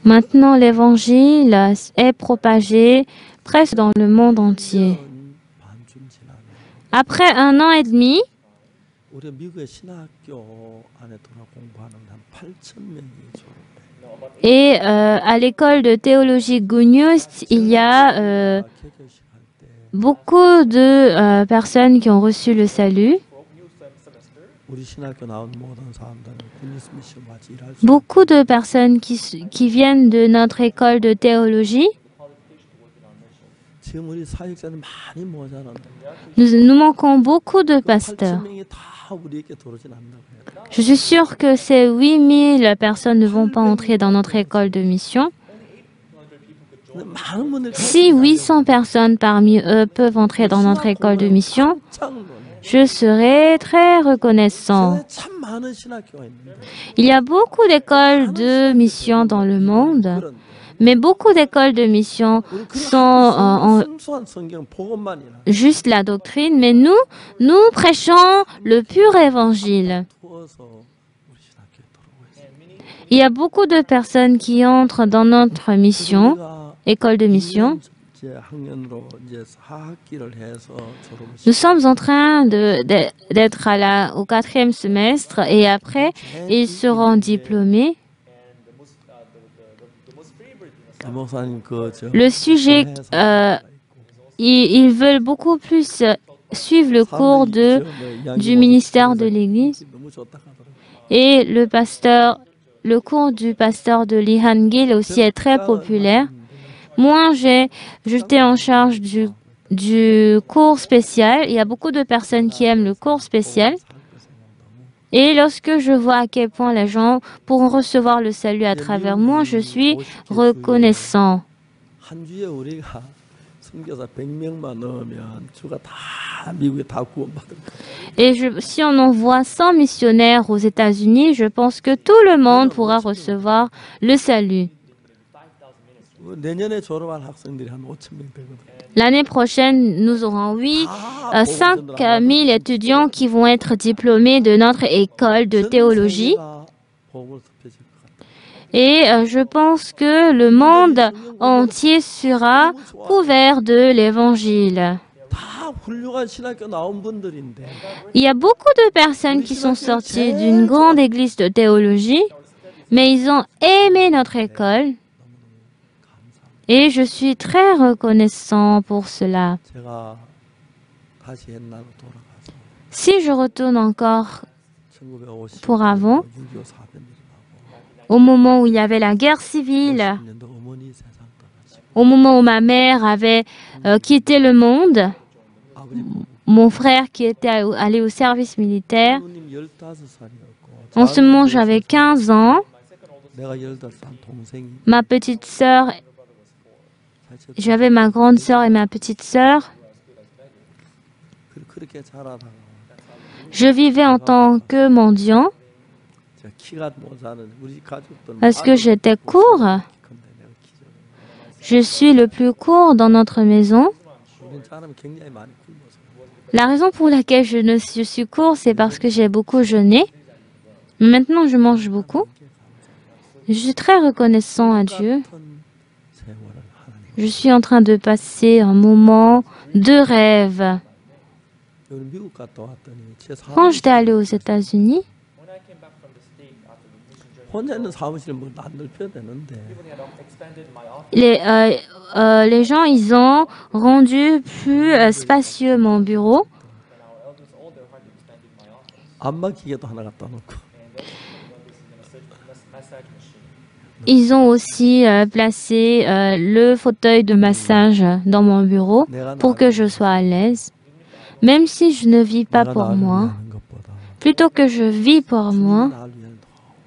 S1: Maintenant, l'évangile est propagé presque dans le monde entier.
S4: 반쯤 지나면
S1: Après 1 an et demi,
S4: 우리 미국의 신학교 안에 돌아 공부하는 한 8,000명이 졸업해.
S1: et à l'école de théologie Gunius, il y a
S4: 개교식 할 때
S1: beaucoup de personnes qui ont reçu le salut.
S4: 우리 신학교 나온 모든 사람들은 구니스 미션 같이 일할 수
S1: Beaucoup de personnes qui viennent de notre école de théologie.
S4: 지금 우리 사역자는 많이 모자란다.
S1: Nous manquons beaucoup de pasteurs.
S4: 8,000명이 다 우리에게 들어오진 않는다고 해요.
S1: Je suis sûre que ces 8000 personnes ne vont pas entrer dans notre école de mission.
S4: 근데 많은 분들이
S1: Si 800 personnes parmi eux peuvent entrer dans notre école de mission,
S4: 깜짝 놀라요.
S1: je serai très reconnaissant.
S4: 세상에 참 많은 신학교가 있는데
S1: Il y a beaucoup d'écoles de mission dans le monde,
S4: 그런데
S1: mais beaucoup d'écoles de mission
S4: 우리 그냥
S1: sont
S4: 순수한 성경 복음만이라
S1: juste la doctrine, mais nous prêchons le pur évangile.
S4: 투어서 우리 신학교에 들어오고 있어요.
S1: Il y a beaucoup de personnes qui entrent dans notre mission,
S4: 우리가
S1: école de mission.
S4: 이제 학년으로 이제 4학기를 해서 졸업을
S1: Nous sommes en train d'être au 4e semestre et après, ils seront diplômés.
S4: 목사님
S1: Le sujet, ils veulent beaucoup plus suivre le cours du ministère de l'Église
S4: 너무 좋다 하더라고요.
S1: et le cours du pasteur de Lee Han-gil aussi est très populaire. Moi, j'étais en charge du cours spécial. Il y a beaucoup de personnes qui aiment le cours spécial. Et lorsque je vois à quel point les gens pourront recevoir le salut à travers moi, je suis reconnaissant.
S4: 한 주에 우리가 선교사 100명만 넣으면 주가 다 미국에 다 구원받을 거예요.
S1: Et si on envoie 100 missionnaires aux États-Unis, je pense que tout le monde pourra recevoir le salut.
S4: 내년에 졸업할 학생들이 한 5,000명 되거든요.
S1: L'année prochaine, nous aurons 5 000 étudiants qui vont être diplômés de notre école de théologie.
S4: 복음을 덮여질 것 같아요.
S1: Et je pense que le monde entier sera couvert de l'évangile.
S4: 다 훌륭한 신학교 나온 분들인데
S1: Il y a beaucoup de personnes qui sont sorties d'une grande église de théologie, mais ils ont aimé notre école. Et je suis très reconnaissant pour cela.
S4: 제가 다시 옛날로 돌아가서
S1: Si je retourne encore
S4: 1950
S1: pour avant,
S4: 6.25 사변들이 나고
S1: au moment où il y avait la guerre civile,
S4: 50년도 어머니 세상 떠나시고
S1: au moment où ma mère avait quitté le monde,
S4: 아버지 부부
S1: mon frère qui était allé au service militaire.
S4: 누님 15살이었고
S1: En ce moment, j'avais 15 ans.
S4: 내가 15살 동생이
S1: Ma petite sœur, j'avais ma grande sœur et ma petite sœur.
S4: 그렇게 자라다가
S1: Je vivais en tant que mendiant
S4: 제가 키가 모자는 우리 가족들
S1: parce que j'étais court.
S4: 근데 내가 키가
S1: Je suis le plus court dans notre maison.
S4: 우리는 자라면 굉장히 많이 굶어서
S1: La raison pour laquelle je suis court, c'est parce que j'ai beaucoup jeûné. Maintenant, je mange beaucoup. Je suis très reconnaissant à Dieu.
S4: 같은 세월을 하나님
S1: Je suis en train de passer un moment de rêve.
S4: 여기 미국 갔다 왔더니 제
S1: Quand j'étais allée
S4: 사무실
S1: aux États-Unis,
S4: 혼자 있는 사무실에 뭐안 넓혀도 되는데
S1: les gens, ils ont rendu plus spacieux mon bureau.
S4: 안마 기계도 하나 갖다 놓고
S1: Ils ont aussi placé le fauteuil de massage dans mon bureau pour que je sois à l'aise. Même si je ne vis pas
S4: 내가
S1: pour
S4: 나를
S1: moi,
S4: 위하는 것보다
S1: plutôt que je vis pour moi,
S4: 나를 위하는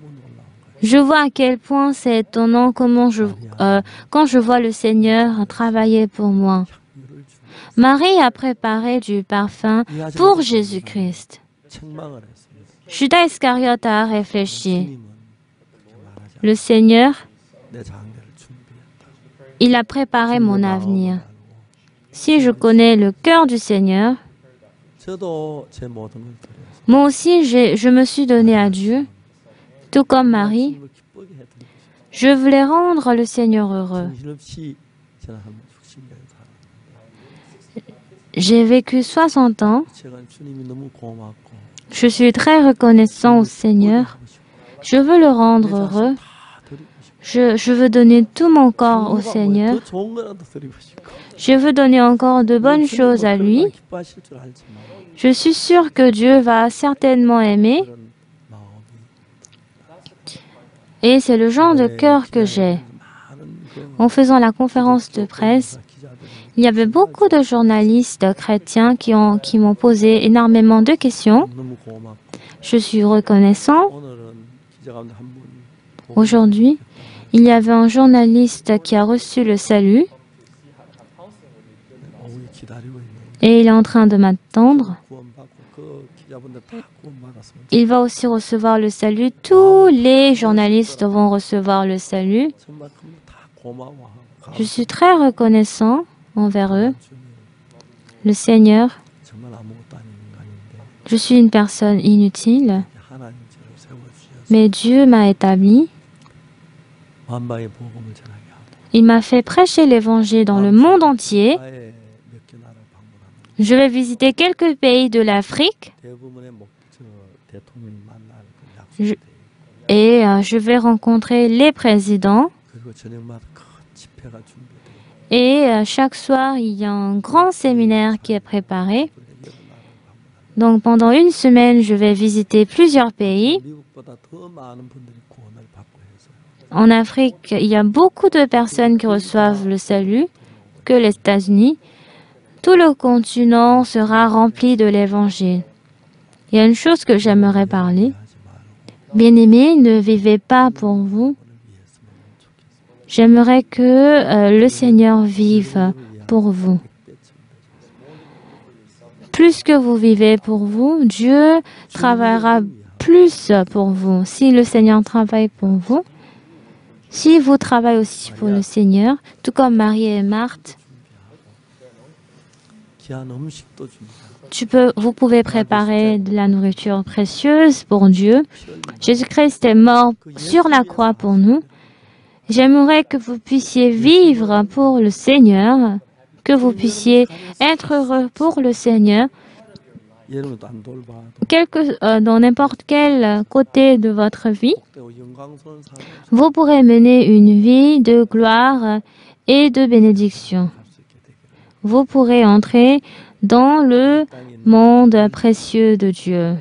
S4: 너무 놀라운 거예요.
S1: je vois à quel point c'est étonnant comment quand je vois le Seigneur travailler pour moi.
S4: 이를 주고
S1: Marie a préparé du parfum pour Jésus-Christ.
S4: 책망을 했습니다.
S1: Judas Iscariote a réfléchi.
S4: 주님은 그렇게 말하지
S1: Le Seigneur,
S4: 않고 내 장래를 준비했다.
S1: il a préparé mon
S4: 주님의
S1: avenir.
S4: 마음을 알고
S1: Si je connais le cœur du Seigneur,
S4: 저도 제 모든 걸 드려서
S1: moi aussi je me suis donné à Dieu, tout comme Marie.
S4: 주님을 기쁘게 했던 것이
S1: Je voulais rendre le Seigneur heureux.
S4: 정신없이 지난 한 60년 살았는데
S1: J'ai vécu 60 ans.
S4: 제가 주님이 너무 고맙고
S1: Je suis très reconnaissant au Seigneur. Je veux le rendre heureux.
S4: 다 드리고 싶고
S1: Je veux donner tout mon corps au
S4: 주님과
S1: Seigneur.
S4: 더 좋은 거라도 드리고 싶고
S1: Je veux donner encore de bonnes choses à lui.
S4: 기뻐하실 줄 알지만
S1: Je suis sûre que Dieu va certainement aimer.
S4: 그런 마음이
S1: Et c'est le genre de cœur que j'ai. En faisant la conférence de presse, il y avait beaucoup de journalistes chrétiens qui m'ont posé énormément de questions.
S4: 너무 고맙고
S1: Je suis reconnaissant.
S4: 오늘은 기자 가운데 한 분
S1: Aujourd'hui, il y avait un journaliste qui a reçu le salut
S4: 오후에 기다리고 있는
S1: et il est en train de m'attendre.
S4: 구원받고 그 기자분들 다 구원받았으면
S1: Il va aussi recevoir le salut. Tous les journalistes vont recevoir le salut.
S4: 정말 다 고마워하고
S1: Je suis très reconnaissant envers eux.
S4: 주님
S1: Le Seigneur,
S4: 정말 아무것도 아닌 인간인데
S1: je suis une personne inutile,
S4: 하나님 저를 세워주셔서
S1: mais Dieu m'a établi.
S4: 만방의 복음을 전하게 하고
S1: Il m'a fait prêcher l'évangile dans le monde entier.
S4: 아예 몇 개 나라를 방문하는
S1: Je vais visiter quelques pays de l'Afrique
S4: 대부분의 대통령이 만날 그
S1: Je-
S4: 약속이 돼요.
S1: et je vais rencontrer les présidents.
S4: 그리고 저녁마다 큰 집회가 준비돼요.
S1: Et chaque soir, il y a un grand séminaire qui est préparé. Donc pendant une semaine, je vais visiter plusieurs pays.
S4: 미국보다 더 많은 분들이 구원을 받고 해서
S1: En Afrique, il y a beaucoup de personnes qui reçoivent le salut que les États-Unis. Tout le continent sera rempli de l'évangile. Il y a une chose que j'aimerais parler.
S4: 하지 말고
S1: Bien-aimés, ne vivez pas pour vous.
S4: 오늘 위해서만 좋겠어요.
S1: J'aimerais que le Seigneur vive pour vous. Plus que vous vivez pour vous, Dieu travaillera plus pour vous. Si le Seigneur travaille pour vous, si vous travaillez aussi pour le Seigneur, tout comme Marie et Marthe,
S4: 귀한 음식도 줍니다.
S1: vous pouvez préparer de la nourriture précieuse pour Dieu. Jésus-Christ est mort sur la croix pour nous. J'aimerais que vous puissiez vivre pour le Seigneur, que vous puissiez être heureux pour le Seigneur,
S4: 예능도 안 돌봐도
S1: dans n'importe quel côté de votre vie.
S4: 복되고 영광스러운 삶을
S1: Vous pourrez mener une vie de gloire et de bénédiction.
S4: 살수 있게 되기를.
S1: Vous pourrez entrer dans le
S4: 땅에 있는
S1: monde précieux de Dieu.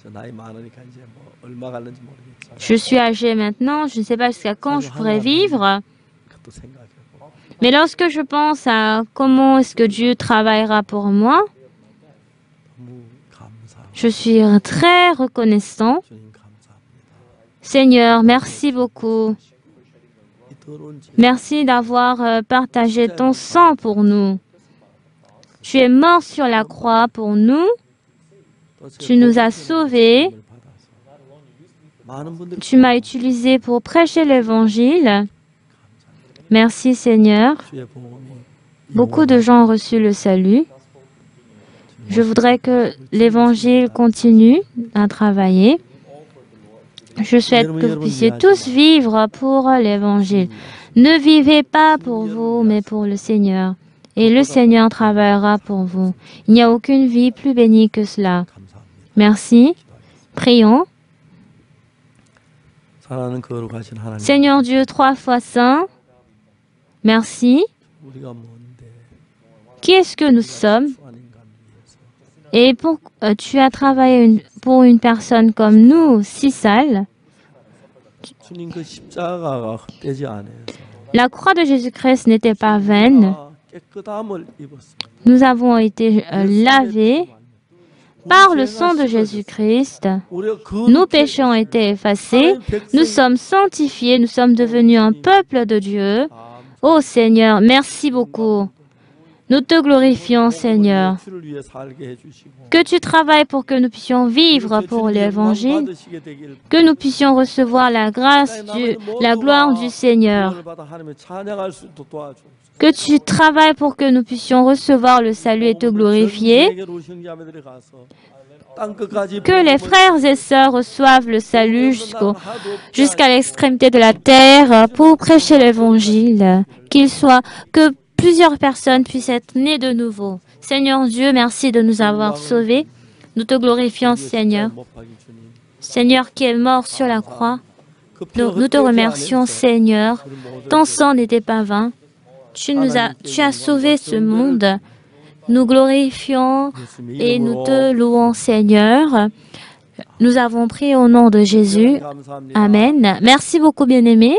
S4: 저 나이 많으니까 이제 뭐 얼마 갈는지 모르겠지만
S1: Je suis âgée maintenant, je ne sais pas jusqu'à quand je pourrai vivre,
S4: 그것도 생각해보고
S1: Mais lorsque je pense à comment est-ce que Dieu travaillera pour moi,
S4: 너무 감사합니다.
S1: je suis très reconnaissant.
S4: 주님 감사합니다.
S1: Seigneur, merci beaucoup.
S4: 이 더러운 죄
S1: Merci d'avoir partagé ton sang pour nous. Tu es mort sur la croix pour nous.
S4: 또 제가
S1: Tu nous as
S4: 복음을
S1: sauvés.
S4: 받아서 많은 분들이
S1: Tu m'as utilisé pour prêcher l'évangile. Merci Seigneur.
S4: 주의 복음이
S1: Beaucoup de gens ont reçu le salut. Je voudrais que l'évangile continue à travailler. Je souhaite que vous puissiez tous vivre pour l'évangile. Ne vivez pas pour vous, mais pour le Seigneur. Et le Seigneur travaillera pour vous. Il n'y a aucune vie plus bénie que cela.
S4: 감사합니다.
S1: Merci. Prions.
S4: 사랑하는 거룩하신 하나님,
S1: Seigneur Dieu, 3 fois saint, merci.
S4: 우리가 뭔데
S1: Qui est-ce que nous sommes?
S4: 수완인간 위해서
S1: Et tu as travaillé pour une personne comme nous, si sale.
S4: 주님 그 십자가가 헛되지 않아서
S1: La croix de Jésus-Christ n'était pas vaine.
S4: 깨끗함을 입었습니다.
S1: Nous avons été lavés par le sang de Jésus-Christ. Nos péchés ont été effacés. Nous sommes sanctifiés. Nous sommes devenus un peuple de Dieu. Oh Seigneur, merci beaucoup. Nous te glorifions, Seigneur. Que tu travailles pour que nous puissions vivre pour l'Évangile, que nous puissions recevoir la grâce, la gloire du Seigneur. Que tu travailles pour que nous puissions recevoir le salut et te glorifier. Que les frères et sœurs reçoivent le salut jusqu'à l'extrémité de la terre pour prêcher l'Évangile. Que plusieurs personnes puissent être nées de nouveau. Seigneur Dieu, merci de nous avoir sauvés. Nous te glorifions, Seigneur. Seigneur qui est mort sur la croix. Nous te remercions, Seigneur. Ton sang n'était pas vain. Tu as sauvé ce monde. Nous glorifions et nous te louons, Seigneur. Nous avons prié au nom de Jésus. Amen. Merci beaucoup, bien-aimés.